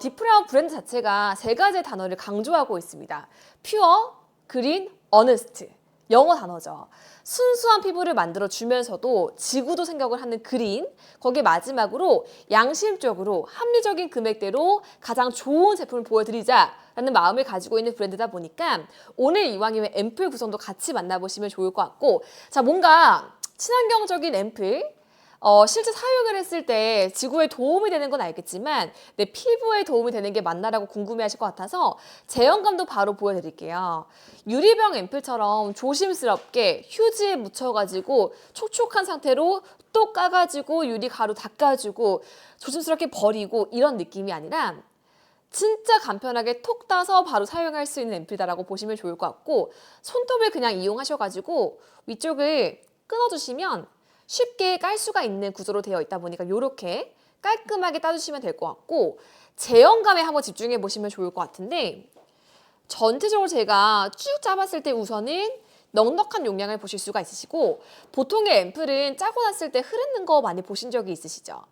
[SPEAKER 1] 디프라워 브랜드 자체가 3가지의 단어를 강조하고 있습니다. 퓨어, 그린, 어너스트. 영어 단어죠. 순수한 피부를 만들어주면서도 지구도 생각을 하는 그린, 거기에 마지막으로 양심적으로 합리적인 금액대로 가장 좋은 제품을 보여드리자라는 마음을 가지고 있는 브랜드다 보니까 오늘 이왕이면 앰플 구성도 같이 만나보시면 좋을 것 같고 자 뭔가 친환경적인 앰플 실제 사용을 했을 때 지구에 도움이 되는 건 알겠지만 내 피부에 도움이 되는 게 맞나라고 궁금해하실 것 같아서 제형감도 바로 보여드릴게요. 유리병 앰플처럼 조심스럽게 휴지에 묻혀가지고 촉촉한 상태로 또 까가지고 유리 가루 닦아주고 조심스럽게 버리고 이런 느낌이 아니라 진짜 간편하게 톡 따서 바로 사용할 수 있는 앰플이다라고 보시면 좋을 것 같고 손톱을 그냥 이용하셔가지고 위쪽을 끊어주시면 쉽게 깔 수가 있는 구조로 되어 있다 보니까 이렇게 깔끔하게 따주시면 될 것 같고 제형감에 한번 집중해 보시면 좋을 것 같은데 전체적으로 제가 쭉 짜봤을 때 우선은 넉넉한 용량을 보실 수가 있으시고 보통의 앰플은 짜고 났을 때 흐르는 거 많이 보신 적이 있으시죠?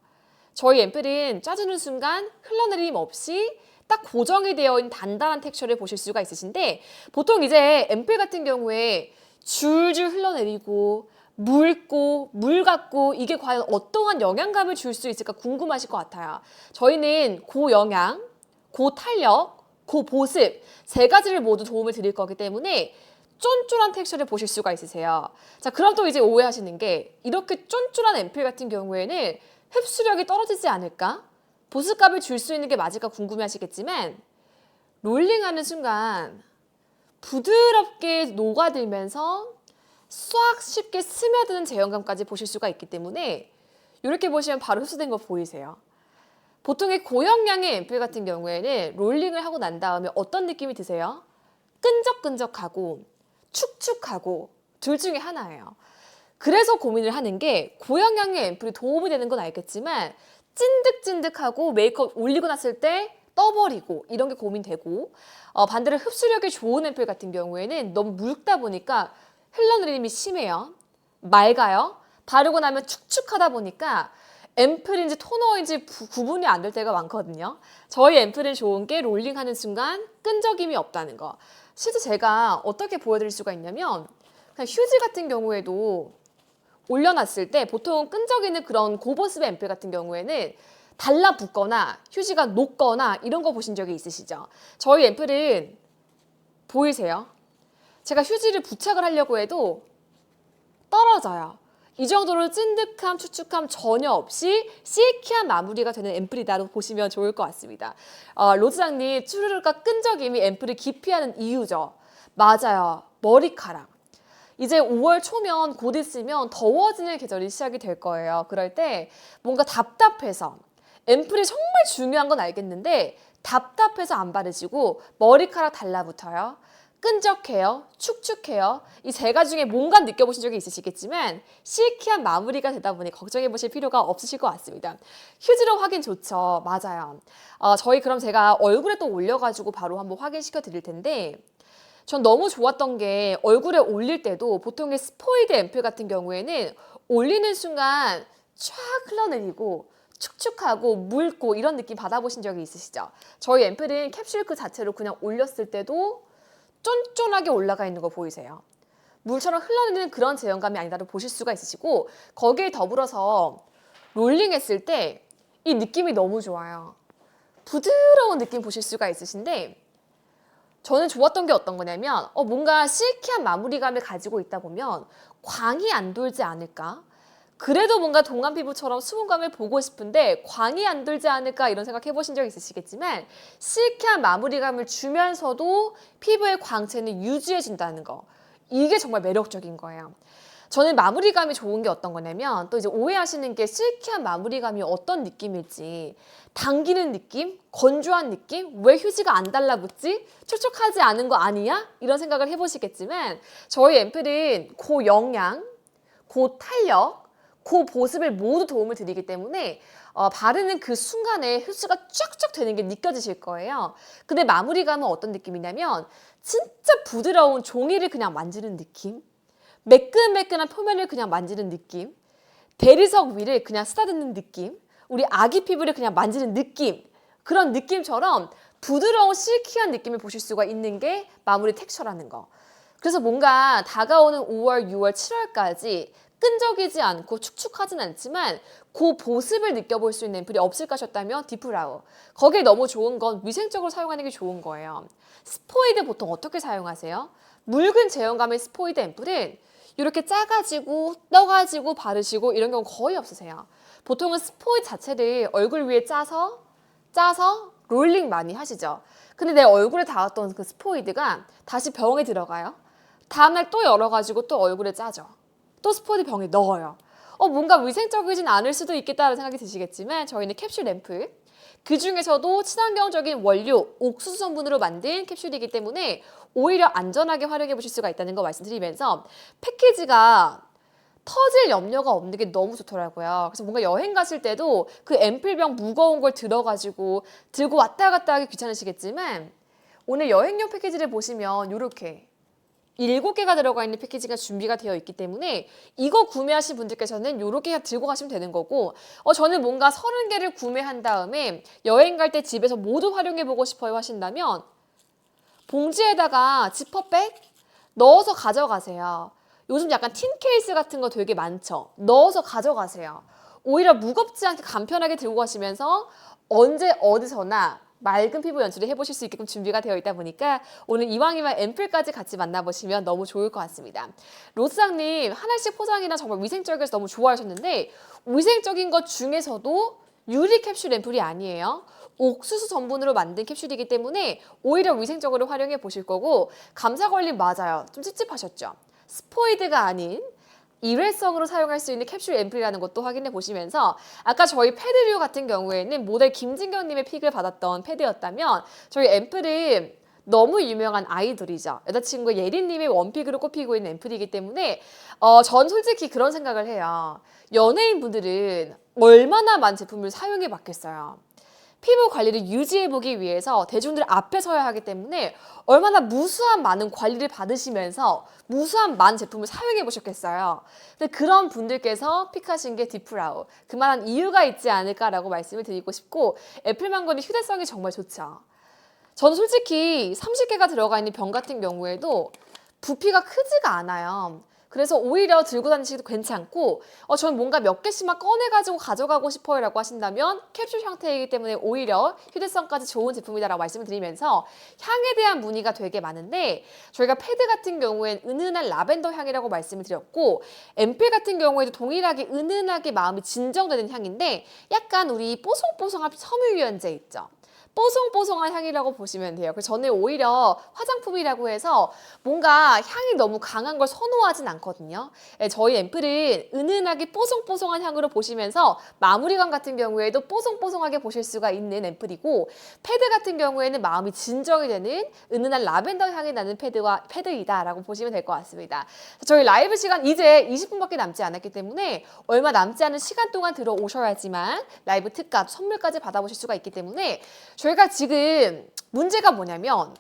[SPEAKER 1] 저희 앰플은 짜주는 순간 흘러내림 없이 딱 고정이 되어 있는 단단한 텍스처를 보실 수가 있으신데 보통 이제 앰플 같은 경우에 줄줄 흘러내리고 묽고 물 같고 이게 과연 어떠한 영양감을 줄 수 있을까 궁금하실 것 같아요. 저희는 고영양, 고탄력, 고보습 세 가지를 모두 도움을 드릴 거기 때문에 쫀쫀한 텍스처를 보실 수가 있으세요. 자, 그럼 또 이제 오해하시는 게 이렇게 쫀쫀한 앰플 같은 경우에는 흡수력이 떨어지지 않을까? 보습감을 줄 수 있는 게 맞을까 궁금해 하시겠지만 롤링하는 순간 부드럽게 녹아들면서 싹 쉽게 스며드는 제형감까지 보실 수가 있기 때문에 이렇게 보시면 바로 흡수된 거 보이세요. 보통의 고영양의 앰플 같은 경우에는 롤링을 하고 난 다음에 어떤 느낌이 드세요? 끈적끈적하고 축축하고 둘 중에 하나예요. 그래서 고민을 하는 게 고영양의 앰플이 도움이 되는 건 알겠지만 찐득찐득하고 메이크업 올리고 났을 때 떠버리고 이런 게 고민되고 반대로 흡수력이 좋은 앰플 같은 경우에는 너무 묽다 보니까 흘러내림이 심해요. 맑아요. 바르고 나면 축축하다 보니까 앰플인지 토너인지 구분이 안 될 때가 많거든요. 저희 앰플은 좋은 게 롤링하는 순간 끈적임이 없다는 거. 실제 제가 어떻게 보여드릴 수가 있냐면 그냥 휴지 같은 경우에도 올려놨을 때 보통 끈적이는 그런 고보습의 앰플 같은 경우에는 달라붙거나 휴지가 녹거나 이런 거 보신 적이 있으시죠? 저희 앰플은 보이세요? 제가 휴지를 부착을 하려고 해도 떨어져요. 이 정도로 찐득함, 축축함 전혀 없이 실키한 마무리가 되는 앰플이다로 보시면 좋을 것 같습니다. 로즈장님, 쭈르륵과 끈적임이 앰플을 기피하는 이유죠. 맞아요. 머리카락. 이제 5월 초면 곧 있으면 더워지는 계절이 시작이 될 거예요. 그럴 때 뭔가 답답해서 앰플이 정말 중요한 건 알겠는데 답답해서 안 바르시고 머리카락 달라붙어요. 끈적해요. 축축해요. 이 세 가지 중에 뭔가 느껴보신 적이 있으시겠지만 실키한 마무리가 되다 보니 걱정해 보실 필요가 없으실 것 같습니다. 휴지로 확인 좋죠. 맞아요. 저희 그럼 제가 얼굴에 또 올려가지고 바로 한번 확인시켜 드릴 텐데 전 너무 좋았던 게 얼굴에 올릴 때도 보통의 스포이드 앰플 같은 경우에는 올리는 순간 쫙 흘러내리고 축축하고 묽고 이런 느낌 받아보신 적이 있으시죠? 저희 앰플은 캡슐 그 자체로 그냥 올렸을 때도 쫀쫀하게 올라가 있는 거 보이세요? 물처럼 흘러내리는 그런 제형감이 아니다를 보실 수가 있으시고 거기에 더불어서 롤링했을 때 이 느낌이 너무 좋아요. 부드러운 느낌 보실 수가 있으신데 저는 좋았던 게 어떤 거냐면 뭔가 실키한 마무리감을 가지고 있다 보면 광이 안 돌지 않을까? 그래도 뭔가 동안 피부처럼 수분감을 보고 싶은데 광이 안 돌지 않을까 이런 생각 해보신 적 있으시겠지만 실키한 마무리감을 주면서도 피부의 광채는 유지해준다는 거. 이게 정말 매력적인 거예요. 저는 마무리감이 좋은 게 어떤 거냐면 또 이제 오해하시는 게 실키한 마무리감이 어떤 느낌일지 당기는 느낌? 건조한 느낌? 왜 휴지가 안 달라붙지? 촉촉하지 않은 거 아니야? 이런 생각을 해보시겠지만 저희 앰플은 고영양, 고탄력, 고보습을 모두 도움을 드리기 때문에 바르는 그 순간에 흡수가 쫙쫙 되는 게 느껴지실 거예요. 근데 마무리감은 어떤 느낌이냐면 진짜 부드러운 종이를 그냥 만지는 느낌? 매끈매끈한 표면을 그냥 만지는 느낌, 대리석 위를 그냥 쓰다듬는 느낌, 우리 아기 피부를 그냥 만지는 느낌, 그런 느낌처럼 부드러운 실키한 느낌을 보실 수가 있는 게 마무리 텍스처라는 거. 그래서 뭔가 다가오는 5월, 6월, 7월까지 끈적이지 않고 축축하진 않지만 그 보습을 느껴볼 수 있는 앰플이 없을까 하셨다면 디프라우. 거기에 너무 좋은 건 위생적으로 사용하는 게 좋은 거예요. 스포이드 보통 어떻게 사용하세요? 묽은 제형감의 스포이드 앰플은 이렇게 짜가지고 떠가지고 바르시고 이런 경우 거의 없으세요. 보통은 스포이드 자체를 얼굴 위에 짜서 롤링 많이 하시죠. 근데 내 얼굴에 닿았던 그 스포이드가 다시 병에 들어가요. 다음날 또 열어가지고 또 얼굴에 짜죠. 또 스포이드 병에 넣어요. 뭔가 위생적이진 않을 수도 있겠다는 생각이 드시겠지만 저희는 캡슐 앰플 그 중에서도 친환경적인 원료, 옥수수 성분으로 만든 캡슐이기 때문에 오히려 안전하게 활용해 보실 수가 있다는 거 말씀드리면서 패키지가 터질 염려가 없는 게 너무 좋더라고요. 그래서 뭔가 여행 가실 때도 그 앰플병 무거운 걸 들어가지고 들고 왔다 갔다 하기 귀찮으시겠지만 오늘 여행용 패키지를 보시면 이렇게 7개가 들어가 있는 패키지가 준비가 되어 있기 때문에 이거 구매하신 분들께서는 요렇게 들고 가시면 되는 거고, 저는 뭔가 30개를 구매한 다음에 여행 갈 때 집에서 모두 활용해 보고 싶어요 하신다면 봉지에다가 지퍼백 넣어서 가져가세요. 요즘 약간 틴 케이스 같은 거 되게 많죠. 넣어서 가져가세요. 오히려 무겁지 않게 간편하게 들고 가시면서 언제 어디서나 맑은 피부 연출을 해보실 수 있게끔 준비가 되어 있다 보니까 오늘 이왕이면 앰플까지 같이 만나보시면 너무 좋을 것 같습니다. 로스장님 하나씩 포장이나 정말 위생적이어서 너무 좋아하셨는데 위생적인 것 중에서도 유리 캡슐 앰플이 아니에요. 옥수수 전분으로 만든 캡슐이기 때문에 오히려 위생적으로 활용해 보실 거고, 감사 걸림 맞아요. 좀 찝찝하셨죠? 스포이드가 아닌 일회성으로 사용할 수 있는 캡슐 앰플이라는 것도 확인해 보시면서, 아까 저희 패드류 같은 경우에는 모델 김진경님의 픽을 받았던 패드였다면 저희 앰플은 너무 유명한 아이돌이죠. 여자친구 예린님의 원픽으로 꼽히고 있는 앰플이기 때문에 전 솔직히 그런 생각을 해요. 연예인분들은 얼마나 많은 제품을 사용해 봤겠어요. 피부 관리를 유지해보기 위해서 대중들 앞에 서야 하기 때문에 얼마나 무수한 많은 관리를 받으시면서 무수한 많은 제품을 사용해 보셨겠어요. 근데 그런 분들께서 픽하신 게 디프라우. 그만한 이유가 있지 않을까라고 말씀을 드리고 싶고, 애플망고는 휴대성이 정말 좋죠. 저는 솔직히 30개가 들어가 있는 병 같은 경우에도 부피가 크지가 않아요. 그래서 오히려 들고 다니시기도 괜찮고, 저는 뭔가 몇 개씩만 꺼내가지고 가져가고 싶어요 라고 하신다면 캡슐 형태이기 때문에 오히려 휴대성까지 좋은 제품이다라고 말씀을 드리면서, 향에 대한 문의가 되게 많은데 저희가 패드 같은 경우엔 은은한 라벤더 향이라고 말씀을 드렸고, 앰플 같은 경우에도 동일하게 은은하게 마음이 진정되는 향인데 약간 우리 뽀송뽀송한 섬유유연제 있죠. 뽀송뽀송한 향이라고 보시면 돼요. 그래서 저는 오히려 화장품이라고 해서 뭔가 향이 너무 강한 걸 선호하진 않거든요. 저희 앰플은 은은하게 뽀송뽀송한 향으로 보시면서 마무리감 같은 경우에도 뽀송뽀송하게 보실 수가 있는 앰플이고, 패드 같은 경우에는 마음이 진정이 되는 은은한 라벤더 향이 나는 패드이다라고 보시면 될 것 같습니다. 저희 라이브 시간 이제 20분밖에 남지 않았기 때문에 얼마 남지 않은 시간 동안 들어오셔야지만 라이브 특값 선물까지 받아보실 수가 있기 때문에, 저희가 지금 문제가 뭐냐면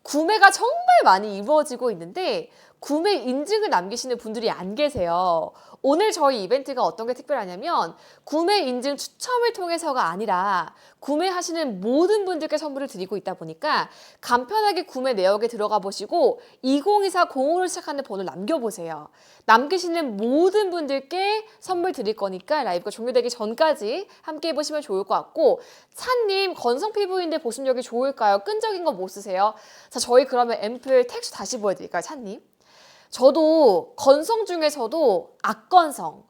[SPEAKER 1] 구매가 정말 많이 이루어지고 있는데 구매 인증을 남기시는 분들이 안 계세요. 오늘 저희 이벤트가 어떤 게 특별하냐면 구매 인증 추첨을 통해서가 아니라 구매하시는 모든 분들께 선물을 드리고 있다 보니까 간편하게 구매 내역에 들어가 보시고 2024-05로 시작하는 번호를 남겨보세요. 남기시는 모든 분들께 선물 드릴 거니까 라이브가 종료되기 전까지 함께 해보시면 좋을 것 같고, 차님 건성 피부인데 보습력이 좋을까요? 끈적인 거 못 쓰세요? 자, 저희 그러면 앰플 텍스트 다시 보여드릴까요, 차님? 저도 건성 중에서도 악건성,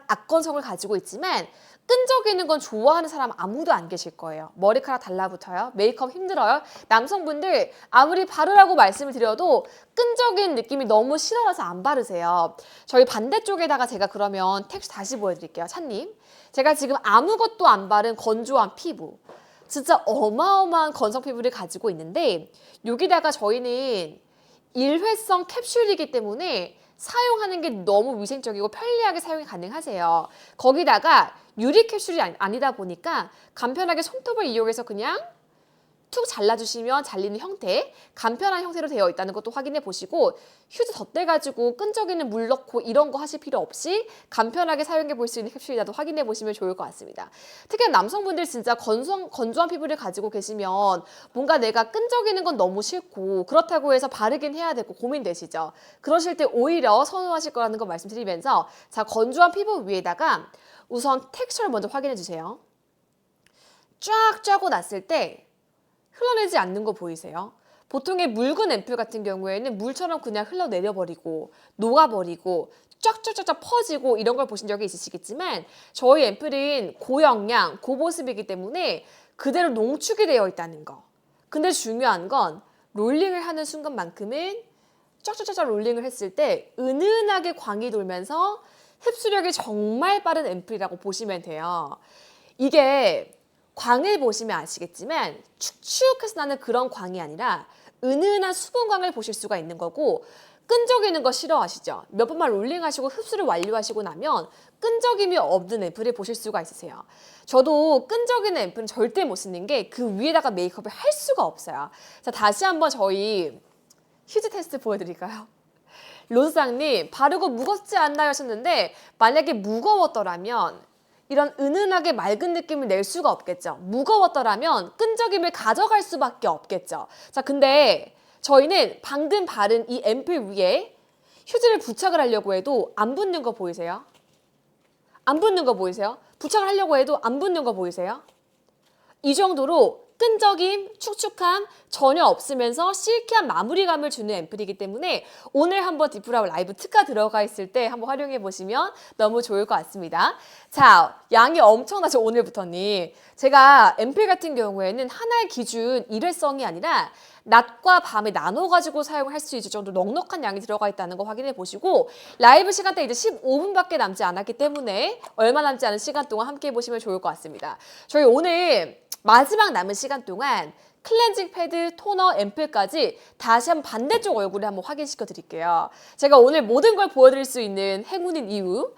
[SPEAKER 1] 악건성을 가지고 있지만 끈적이는 건 좋아하는 사람 아무도 안 계실 거예요. 머리카락 달라붙어요. 메이크업 힘들어요. 남성분들 아무리 바르라고 말씀을 드려도 끈적이는 느낌이 너무 싫어서 안 바르세요. 저희 반대쪽에다가 제가 그러면 텍스트 다시 보여드릴게요. 차님. 제가 지금 아무것도 안 바른 건조한 피부. 진짜 어마어마한 건성 피부를 가지고 있는데 여기다가 저희는 일회성 캡슐이기 때문에 사용하는 게 너무 위생적이고 편리하게 사용이 가능하세요. 거기다가 유리 캡슐이 아니다 보니까 간편하게 손톱을 이용해서 그냥 툭 잘라주시면 잘리는 형태, 간편한 형태로 되어 있다는 것도 확인해 보시고, 휴지 덧대가지고 끈적이는 물 넣고 이런 거 하실 필요 없이 간편하게 사용해 볼 수 있는 캡슐이라도 확인해 보시면 좋을 것 같습니다. 특히 남성분들 진짜 건조한 피부를 가지고 계시면 뭔가 내가 끈적이는 건 너무 싫고 그렇다고 해서 바르긴 해야 되고 고민되시죠. 그러실 때 오히려 선호하실 거라는 거 말씀드리면서, 자, 건조한 피부 위에다가 우선 텍스처를 먼저 확인해 주세요. 쫙 짜고 났을 때 흘러내지 않는 거 보이세요? 보통의 묽은 앰플 같은 경우에는 물처럼 그냥 흘러내려버리고 녹아버리고 쫙쫙쫙쫙 퍼지고 이런 걸 보신 적이 있으시겠지만, 저희 앰플은 고영양, 고보습이기 때문에 그대로 농축이 되어 있다는 거. 근데 중요한 건 롤링을 하는 순간만큼은 쫙쫙쫙쫙 롤링을 했을 때 은은하게 광이 돌면서 흡수력이 정말 빠른 앰플이라고 보시면 돼요. 이게 광을 보시면 아시겠지만 축축해서 나는 그런 광이 아니라 은은한 수분광을 보실 수가 있는 거고, 끈적이는 거 싫어하시죠? 몇 번만 롤링하시고 흡수를 완료하시고 나면 끈적임이 없는 앰플을 보실 수가 있으세요. 저도 끈적이는 앰플은 절대 못 쓰는 게 그 위에다가 메이크업을 할 수가 없어요. 자, 다시 한번 저희 휴지 테스트 보여드릴까요? 론상님, 바르고 무겁지 않나요? 하셨는데 만약에 무거웠더라면 이런 은은하게 맑은 느낌을 낼 수가 없겠죠. 무거웠더라면 끈적임을 가져갈 수밖에 없겠죠. 자, 근데 저희는 방금 바른 이 앰플 위에 휴지를 부착을 하려고 해도 안 붙는 거 보이세요? 안 붙는 거 보이세요? 부착을 하려고 해도 안 붙는 거 보이세요? 이 정도로 끈적임, 축축함 전혀 없으면서 실키한 마무리감을 주는 앰플이기 때문에 오늘 한번 디프라워 라이브 특가 들어가 있을 때 한번 활용해 보시면 너무 좋을 것 같습니다. 자, 양이 엄청나죠, 오늘부터님. 제가 앰플 같은 경우에는 하나의 기준 일회성이 아니라 낮과 밤에 나눠가지고 사용할 수 있을 정도 넉넉한 양이 들어가 있다는 거 확인해 보시고 라이브 시간대 이제 15분밖에 남지 않았기 때문에 얼마 남지 않은 시간 동안 함께 해보시면 좋을 것 같습니다. 저희 오늘 마지막 남은 시간 동안 클렌징 패드, 토너, 앰플까지 다시 한번 반대쪽 얼굴을 한번 확인시켜 드릴게요. 제가 오늘 모든 걸 보여드릴 수 있는 행운인 이유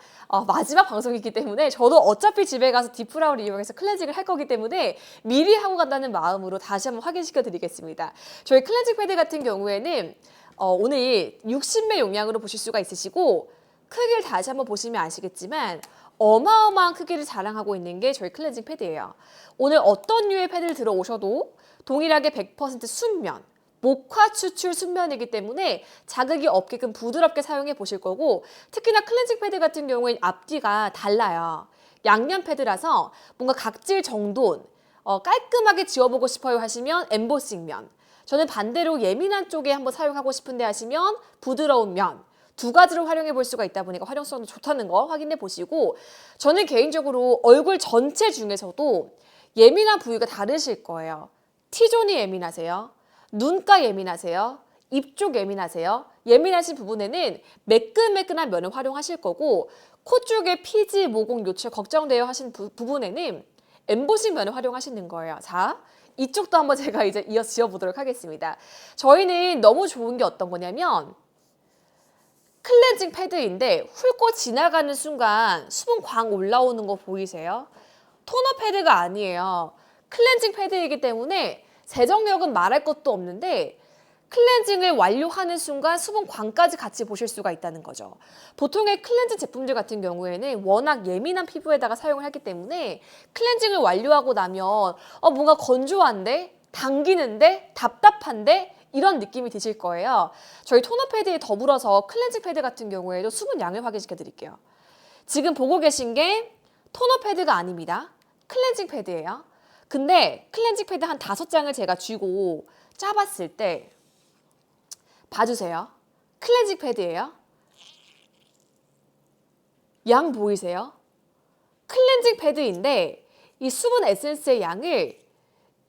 [SPEAKER 1] 마지막 방송이기 때문에 저도 어차피 집에 가서 디프라우를 이용해서 클렌징을 할 거기 때문에 미리 하고 간다는 마음으로 다시 한번 확인시켜 드리겠습니다. 저희 클렌징 패드 같은 경우에는 오늘 60ml 용량으로 보실 수가 있으시고 크기를 다시 한번 보시면 아시겠지만 어마어마한 크기를 자랑하고 있는 게 저희 클렌징 패드예요. 오늘 어떤 류의 패드를 들어오셔도 동일하게 100% 순면, 목화 추출 순면이기 때문에 자극이 없게끔 부드럽게 사용해 보실 거고 특히나 클렌징 패드 같은 경우에 앞뒤가 달라요. 양면 패드라서 뭔가 각질 정돈, 깔끔하게 지워보고 싶어요 하시면 엠보싱면, 저는 반대로 예민한 쪽에 한번 사용하고 싶은데 하시면 부드러운 면, 두 가지로 활용해 볼 수가 있다 보니까 활용성도 좋다는 거 확인해 보시고 저는 개인적으로 얼굴 전체 중에서도 예민한 부위가 다르실 거예요. T존이 예민하세요? 눈가 예민하세요? 입 쪽 예민하세요? 예민하신 부분에는 매끈매끈한 면을 활용하실 거고 코 쪽에 피지, 모공, 요철 걱정돼요 하신 부분에는 엠보싱 면을 활용하시는 거예요. 자, 이쪽도 한번 제가 이제 이어서 지어보도록 하겠습니다. 저희는 너무 좋은 게 어떤 거냐면 클렌징 패드인데 훑고 지나가는 순간 수분 광 올라오는 거 보이세요? 토너 패드가 아니에요. 클렌징 패드이기 때문에 세정력은 말할 것도 없는데 클렌징을 완료하는 순간 수분 광까지 같이 보실 수가 있다는 거죠. 보통의 클렌징 제품들 같은 경우에는 워낙 예민한 피부에다가 사용을 하기 때문에 클렌징을 완료하고 나면 뭔가 건조한데? 당기는데? 답답한데? 이런 느낌이 드실 거예요. 저희 토너 패드에 더불어서 클렌징 패드 같은 경우에도 수분 양을 확인시켜 드릴게요. 지금 보고 계신 게 토너 패드가 아닙니다. 클렌징 패드예요. 근데 클렌징 패드 한 5장을 제가 쥐고 짜봤을 때 봐주세요. 클렌징 패드예요. 양 보이세요? 클렌징 패드인데 이 수분 에센스의 양을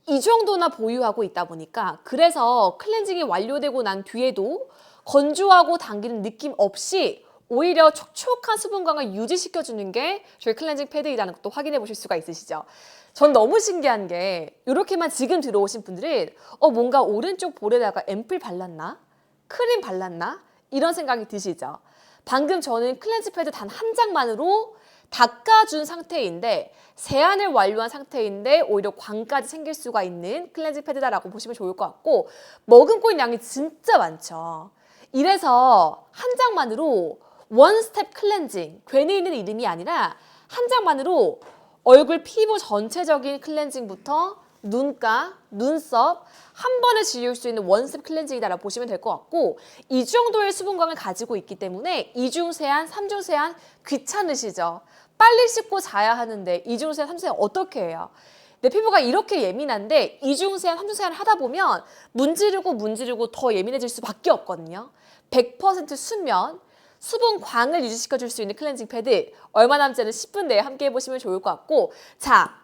[SPEAKER 1] 이 정도나 보유하고 있다 보니까 그래서 클렌징이 완료되고 난 뒤에도 건조하고 당기는 느낌 없이 오히려 촉촉한 수분광을 유지시켜주는 게 저희 클렌징 패드이라는 것도 확인해 보실 수가 있으시죠. 전 너무 신기한 게 이렇게만 지금 들어오신 분들은 뭔가 오른쪽 볼에다가 앰플 발랐나? 크림 발랐나? 이런 생각이 드시죠. 방금 저는 클렌징 패드 단 한 장만으로 닦아준 상태인데 세안을 완료한 상태인데 오히려 광까지 생길 수가 있는 클렌징 패드다라고 보시면 좋을 것 같고 머금고 있는 양이 진짜 많죠. 이래서 한 장만으로 원 스텝 클렌징, 괜히 있는 이름이 아니라 한 장만으로 얼굴 피부 전체적인 클렌징부터 눈가, 눈썹 한 번에 지울 수 있는 원스텝 클렌징이다라고 보시면 될 것 같고 이 정도의 수분광을 가지고 있기 때문에 2중 세안, 3중 세안 귀찮으시죠? 빨리 씻고 자야 하는데 2중 세안, 3중 세안 어떻게 해요? 내 피부가 이렇게 예민한데 2중 세안, 3중 세안을 하다 보면 문지르고 더 예민해질 수밖에 없거든요. 100% 순면, 수분광을 유지시켜줄 수 있는 클렌징 패드 얼마 남지 않은 10분 내에 함께 해보시면 좋을 것 같고 자,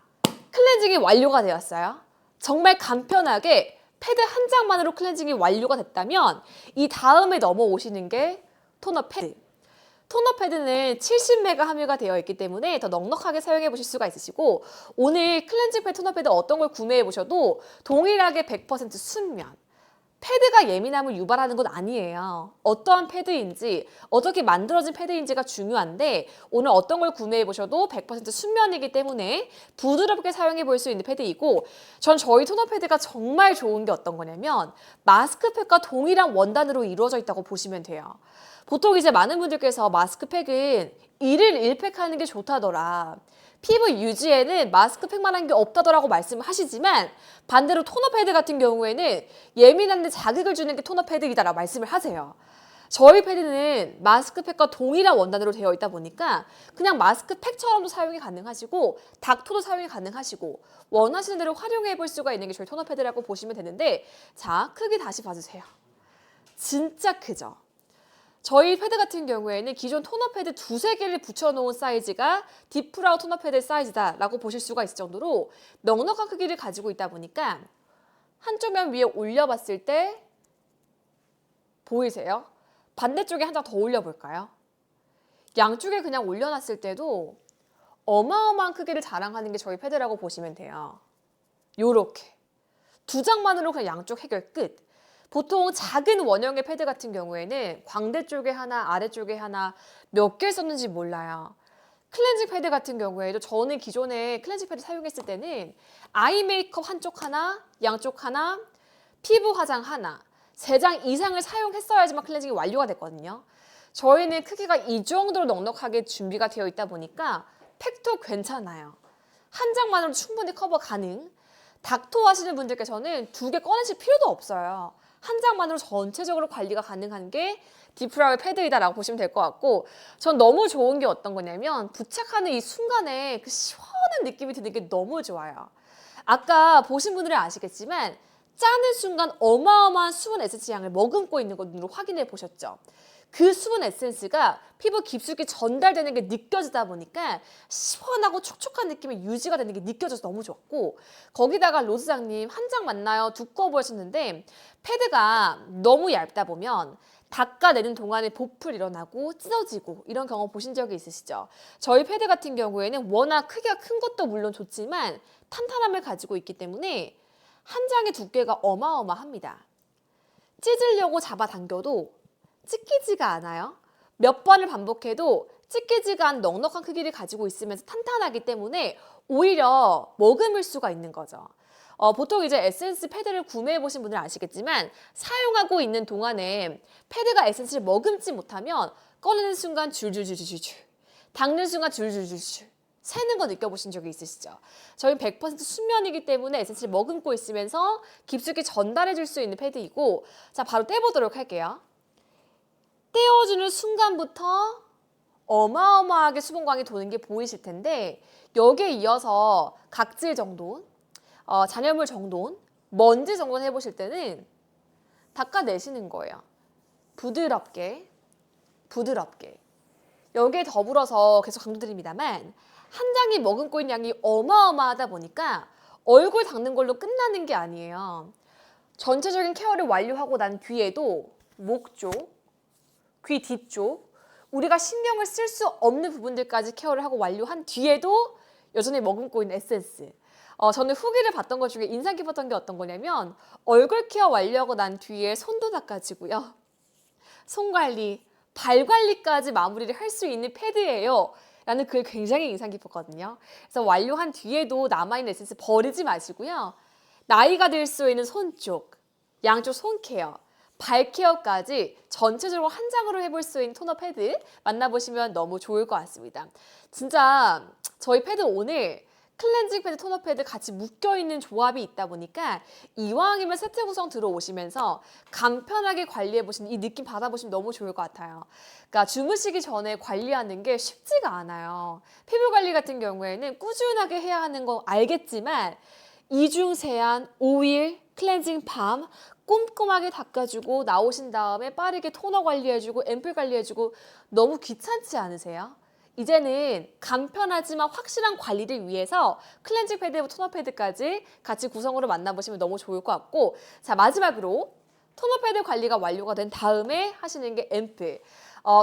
[SPEAKER 1] 클렌징이 완료가 되었어요. 정말 간편하게 패드 한 장만으로 클렌징이 완료가 됐다면 이 다음에 넘어오시는 게 토너 패드. 토너 패드는 70mg 함유가 되어 있기 때문에 더 넉넉하게 사용해 보실 수가 있으시고 오늘 클렌징 패드, 토너 패드 어떤 걸 구매해 보셔도 동일하게 100% 순면, 패드가 예민함을 유발하는 건 아니에요. 어떠한 패드인지, 어떻게 만들어진 패드인지가 중요한데 오늘 어떤 걸 구매해 보셔도 100% 순면이기 때문에 부드럽게 사용해 볼 수 있는 패드이고 전 저희 토너 패드가 정말 좋은 게 어떤 거냐면 마스크팩과 동일한 원단으로 이루어져 있다고 보시면 돼요. 보통 이제 많은 분들께서 마스크팩은 1일 1팩 하는 게 좋다더라. 피부 유지에는 마스크팩만한 게 없다더라고 말씀을 하시지만 반대로 토너 패드 같은 경우에는 예민한데 자극을 주는 게 토너 패드이다라고 말씀을 하세요. 저희 패드는 마스크팩과 동일한 원단으로 되어 있다 보니까 그냥 마스크팩처럼도 사용이 가능하시고 닥터도 사용이 가능하시고 원하시는 대로 활용해 볼 수가 있는 게 저희 토너 패드라고 보시면 되는데 자, 크기 다시 봐주세요. 진짜 크죠? 저희 패드 같은 경우에는 기존 토너 패드 두세 개를 붙여놓은 사이즈가 딥브라우 토너 패드 사이즈다라고 보실 수가 있을 정도로 넉넉한 크기를 가지고 있다 보니까 한쪽 면 위에 올려봤을 때 보이세요? 반대쪽에 한 장 더 올려볼까요? 양쪽에 그냥 올려놨을 때도 어마어마한 크기를 자랑하는 게 저희 패드라고 보시면 돼요. 요렇게. 두 장만으로 그냥 양쪽 해결 끝. 보통 작은 원형의 패드 같은 경우에는 광대 쪽에 하나, 아래쪽에 하나 몇 개 썼는지 몰라요. 클렌징 패드 같은 경우에도 저는 기존에 클렌징 패드 사용했을 때는 아이 메이크업 한쪽 하나, 양쪽 하나, 피부 화장 하나, 3장 이상을 사용했어야지만 클렌징이 완료가 됐거든요. 저희는 크기가 이 정도로 넉넉하게 준비가 되어 있다 보니까 팩도 괜찮아요. 한 장만으로 충분히 커버 가능. 닥터 하시는 분들께서는 2개 꺼내실 필요도 없어요. 한 장만으로 전체적으로 관리가 가능한 게 딥브라우 패드이다라고 보시면 될 것 같고 전 너무 좋은 게 어떤 거냐면 부착하는 이 순간에 그 시원한 느낌이 드는 게 너무 좋아요. 아까 보신 분들은 아시겠지만 짜는 순간 어마어마한 수분 에센스 향을 머금고 있는 거 눈으로 확인해 보셨죠? 그 수분 에센스가 피부 깊숙이 전달되는 게 느껴지다 보니까 시원하고 촉촉한 느낌이 유지가 되는 게 느껴져서 너무 좋았고 거기다가 로즈장님 한 장 맞나요? 두꺼워 보였었는데 패드가 너무 얇다 보면 닦아내는 동안에 보풀 일어나고 찢어지고 이런 경험 보신 적이 있으시죠? 저희 패드 같은 경우에는 워낙 크기가 큰 것도 물론 좋지만 탄탄함을 가지고 있기 때문에 한 장의 두께가 어마어마합니다. 찢으려고 잡아당겨도 찢기지가 않아요. 몇 번을 반복해도 찢기지가 않은 넉넉한 크기를 가지고 있으면서 탄탄하기 때문에 오히려 머금을 수가 있는 거죠. 보통 이제 에센스 패드를 구매해 보신 분들은 아시겠지만 사용하고 있는 동안에 패드가 에센스를 머금지 못하면 꺼내는 순간 줄줄줄줄줄 닦는 순간 줄줄줄줄 새는 거 느껴보신 적이 있으시죠? 저희 100% 순면이기 때문에 에센스를 머금고 있으면서 깊숙이 전달해 줄 수 있는 패드이고 자 바로 떼보도록 할게요. 떼어주는 순간부터 어마어마하게 수분광이 도는 게 보이실 텐데 여기에 이어서 각질 정돈, 잔여물 정돈, 먼지 정돈 해보실 때는 닦아내시는 거예요. 부드럽게, 부드럽게. 여기에 더불어서 계속 강조드립니다만 한 장이 머금고 있는 양이 어마어마하다 보니까 얼굴 닦는 걸로 끝나는 게 아니에요. 전체적인 케어를 완료하고 난 뒤에도 목 쪽, 귀 뒤쪽 우리가 신경을 쓸 수 없는 부분들까지 케어를 하고 완료한 뒤에도 여전히 머금고 있는 에센스. 저는 후기를 봤던 것 중에 인상 깊었던 게 어떤 거냐면 얼굴 케어 완료하고 난 뒤에 손도 닦아지고요. 손 관리, 발 관리까지 마무리를 할 수 있는 패드예요. 라는 글 굉장히 인상 깊었거든요. 그래서 완료한 뒤에도 남아있는 에센스 버리지 마시고요. 나이가 들 수 있는 손 쪽, 양쪽 손 케어, 발 케어까지 전체적으로 한 장으로 해볼 수 있는 토너 패드 만나보시면 너무 좋을 것 같습니다. 진짜 저희 패드 오늘 클렌징 패드, 토너 패드 같이 묶여있는 조합이 있다 보니까 이왕이면 세트 구성 들어오시면서 간편하게 관리해보시는 이 느낌 받아보시면 너무 좋을 것 같아요. 그러니까 주무시기 전에 관리하는 게 쉽지가 않아요. 피부 관리 같은 경우에는 꾸준하게 해야 하는 거 알겠지만 이중 세안, 오일, 클렌징 팜 꼼꼼하게 닦아주고 나오신 다음에 빠르게 토너 관리해주고 앰플 관리해주고 너무 귀찮지 않으세요? 이제는 간편하지만 확실한 관리를 위해서 클렌징 패드부터 토너 패드까지 같이 구성으로 만나보시면 너무 좋을 것 같고 자 마지막으로 토너 패드 관리가 완료가 된 다음에 하시는 게 앰플.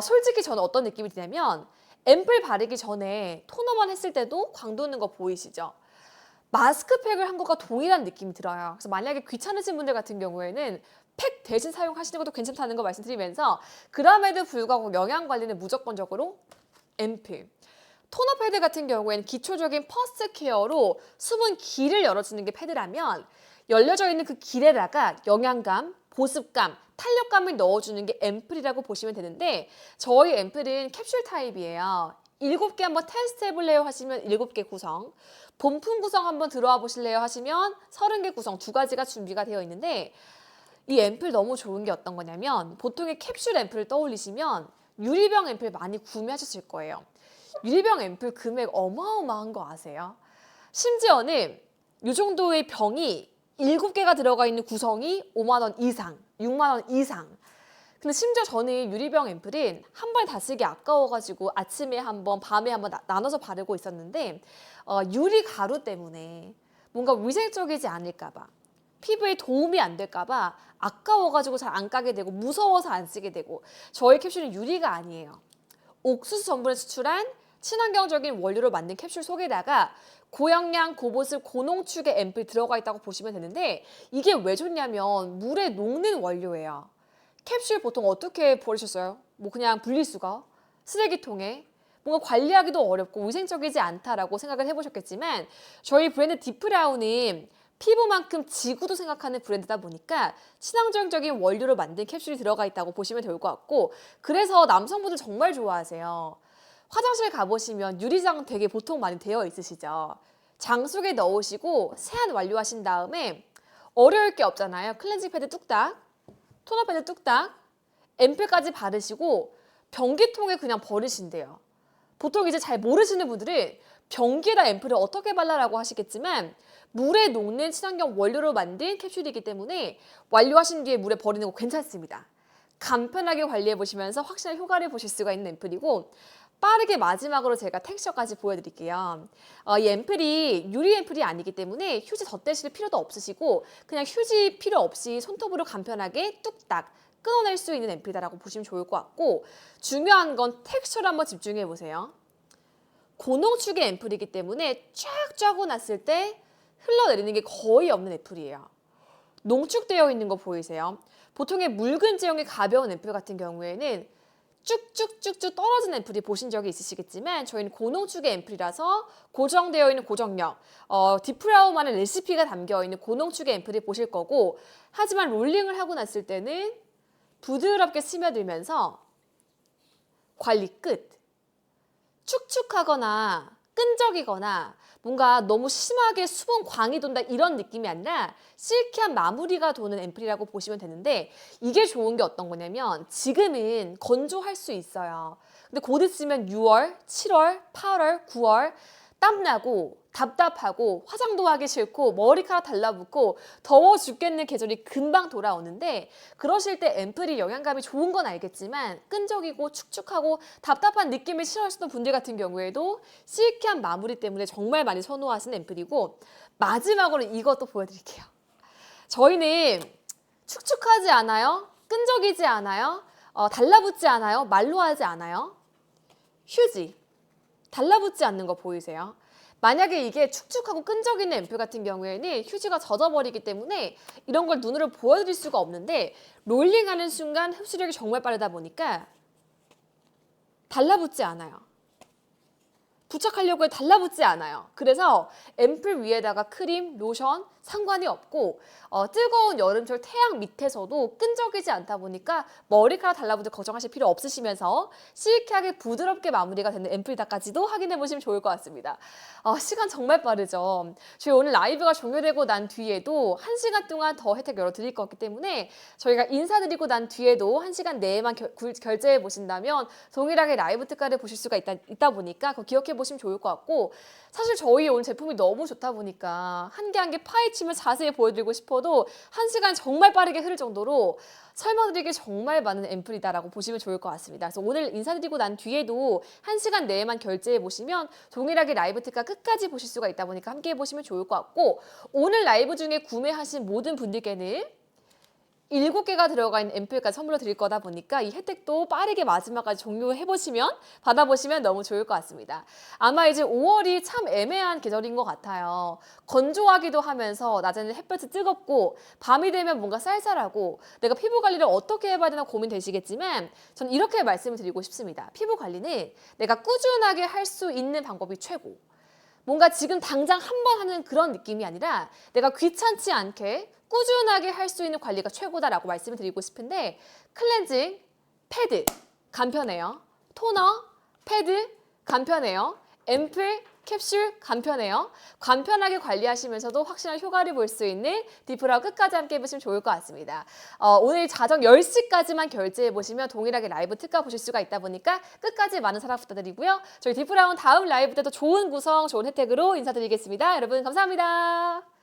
[SPEAKER 1] 솔직히 저는 어떤 느낌이 드냐면 앰플 바르기 전에 토너만 했을 때도 광 도는 거 보이시죠? 마스크팩을 한 것과 동일한 느낌이 들어요. 그래서 만약에 귀찮으신 분들 같은 경우에는 팩 대신 사용하시는 것도 괜찮다는 거 말씀드리면서 그럼에도 불구하고 영양 관리는 무조건적으로 앰플. 토너 패드 같은 경우에는 기초적인 퍼스트 케어로 수분 길을 열어주는 게 패드라면 열려져 있는 그 길에다가 영양감, 보습감, 탄력감을 넣어주는 게 앰플이라고 보시면 되는데 저희 앰플은 캡슐 타입이에요. 7개 한번 테스트 해볼래요 하시면 7개 구성, 본품 구성 한번 들어와 보실래요 하시면 30개 구성 두 가지가 준비가 되어 있는데 이 앰플 너무 좋은 게 어떤 거냐면 보통의 캡슐 앰플을 떠올리시면 유리병 앰플 많이 구매하셨을 거예요. 유리병 앰플 금액 어마어마한 거 아세요? 심지어는 이 정도의 병이 7개가 들어가 있는 구성이 5만 원 이상, 6만 원 이상. 근데 심지어 저는 유리병 앰플은 한 번에 다 쓰기 아까워가지고 아침에 한 번, 밤에 한 번 나눠서 바르고 있었는데 유리 가루 때문에 뭔가 위생적이지 않을까 봐, 피부에 도움이 안 될까 봐 아까워가지고 잘 안 까게 되고 무서워서 안 쓰게 되고 저희 캡슐은 유리가 아니에요. 옥수수 전분을 수출한 친환경적인 원료로 만든 캡슐 속에다가 고영양, 고보습, 고농축의 앰플 들어가 있다고 보시면 되는데 이게 왜 좋냐면 물에 녹는 원료예요. 캡슐 보통 어떻게 버리셨어요? 뭐 그냥 분리수거, 쓰레기통에 뭔가 관리하기도 어렵고 위생적이지 않다라고 생각을 해보셨겠지만 저희 브랜드 디프라우는 피부만큼 지구도 생각하는 브랜드다 보니까 친환경적인 원료로 만든 캡슐이 들어가 있다고 보시면 될 것 같고 그래서 남성분들 정말 좋아하세요. 화장실 가보시면 유리장 되게 보통 많이 되어 있으시죠. 장 속에 넣으시고 세안 완료하신 다음에 어려울 게 없잖아요. 클렌징 패드 뚝딱, 토너 패드 뚝딱, 앰플까지 바르시고 변기통에 그냥 버리신대요. 보통 이제 잘 모르시는 분들은 변기에다 앰플을 어떻게 발라라고 하시겠지만 물에 녹는 친환경 원료로 만든 캡슐이기 때문에 완료하신 뒤에 물에 버리는 거 괜찮습니다. 간편하게 관리해 보시면서 확실한 효과를 보실 수가 있는 앰플이고 빠르게 마지막으로 제가 텍스처까지 보여드릴게요. 이 앰플이 유리 앰플이 아니기 때문에 휴지 덧대실 필요도 없으시고 그냥 휴지 필요 없이 손톱으로 간편하게 뚝딱 끊어낼 수 있는 앰플이다라고 보시면 좋을 것 같고 중요한 건 텍스처를 한번 집중해 보세요. 고농축의 앰플이기 때문에 쫙 짜고 났을 때 흘러내리는 게 거의 없는 앰플이에요. 농축되어 있는 거 보이세요? 보통의 묽은 제형의 가벼운 앰플 같은 경우에는 쭉쭉쭉쭉 떨어진 앰플이 보신 적이 있으시겠지만 저희는 고농축의 앰플이라서 고정되어 있는 고정력, 디프라우만의 레시피가 담겨있는 고농축의 앰플을 보실 거고 하지만 롤링을 하고 났을 때는 부드럽게 스며들면서 관리 끝. 축축하거나 끈적이거나 뭔가 너무 심하게 수분 광이 돈다 이런 느낌이 아니라 실키한 마무리가 도는 앰플이라고 보시면 되는데 이게 좋은 게 어떤 거냐면 지금은 건조할 수 있어요. 근데 곧 있으면 6월, 7월, 8월, 9월 땀나고 답답하고 화장도 하기 싫고 머리카락 달라붙고 더워 죽겠는 계절이 금방 돌아오는데 그러실 때 앰플이 영양감이 좋은 건 알겠지만 끈적이고 축축하고 답답한 느낌을 싫어하시는 분들 같은 경우에도 실키한 마무리 때문에 정말 많이 선호하시는 앰플이고 마지막으로 이것도 보여드릴게요. 저희는 축축하지 않아요? 끈적이지 않아요? 달라붙지 않아요? 말로 하지 않아요? 휴지. 달라붙지 않는 거 보이세요? 만약에 이게 축축하고 끈적이는 앰플 같은 경우에는 휴지가 젖어버리기 때문에 이런 걸 눈으로 보여드릴 수가 없는데 롤링하는 순간 흡수력이 정말 빠르다 보니까 달라붙지 않아요. 부착하려고 해 달라붙지 않아요. 그래서 앰플 위에다가 크림, 로션 상관이 없고 뜨거운 여름철 태양 밑에서도 끈적이지 않다 보니까 머리카락 달라붙을 걱정하실 필요 없으시면서 실키하게 부드럽게 마무리가 되는 앰플이다까지도 확인해 보시면 좋을 것 같습니다. 시간 정말 빠르죠. 저희 오늘 라이브가 종료되고 난 뒤에도 1시간 동안 더 혜택 열어드릴 거기 때문에 저희가 인사드리고 난 뒤에도 1시간 내에만 결제해 보신다면 동일하게 라이브 특가를 보실 수가 있다 보니까 그거 기억해 보시면 좋을 것 같고 사실 저희 오늘 제품이 너무 좋다 보니까 한 개 한 개 파헤치면 자세히 보여드리고 싶어도 1시간 정말 빠르게 흐를 정도로 설명드리기 정말 많은 앰플이다라고 보시면 좋을 것 같습니다. 그래서 오늘 인사드리고 난 뒤에도 1시간 내에만 결제해 보시면 동일하게 라이브 특가 끝까지 보실 수가 있다 보니까 함께 해보시면 좋을 것 같고 오늘 라이브 중에 구매하신 모든 분들께는 7개가 들어가 있는 앰플까지 선물로 드릴 거다 보니까 이 혜택도 빠르게 마지막까지 종료해보시면, 받아보시면 너무 좋을 것 같습니다. 아마 이제 5월이 참 애매한 계절인 것 같아요. 건조하기도 하면서 낮에는 햇볕이 뜨겁고 밤이 되면 뭔가 쌀쌀하고 내가 피부 관리를 어떻게 해봐야 되나 고민되시겠지만 저는 이렇게 말씀을 드리고 싶습니다. 피부 관리는 내가 꾸준하게 할 수 있는 방법이 최고. 뭔가 지금 당장 한 번 하는 그런 느낌이 아니라 내가 귀찮지 않게 꾸준하게 할 수 있는 관리가 최고다라고 말씀을 드리고 싶은데 클렌징, 패드, 간편해요. 토너, 패드, 간편해요. 앰플, 캡슐, 간편해요. 간편하게 관리하시면서도 확실한 효과를 볼 수 있는 디프라우 끝까지 함께 해보시면 좋을 것 같습니다. 오늘 자정 10시까지만 결제해보시면 동일하게 라이브 특가 보실 수가 있다 보니까 끝까지 많은 사랑 부탁드리고요. 저희 디프라우는 다음 라이브 때도 좋은 구성, 좋은 혜택으로 인사드리겠습니다. 여러분 감사합니다.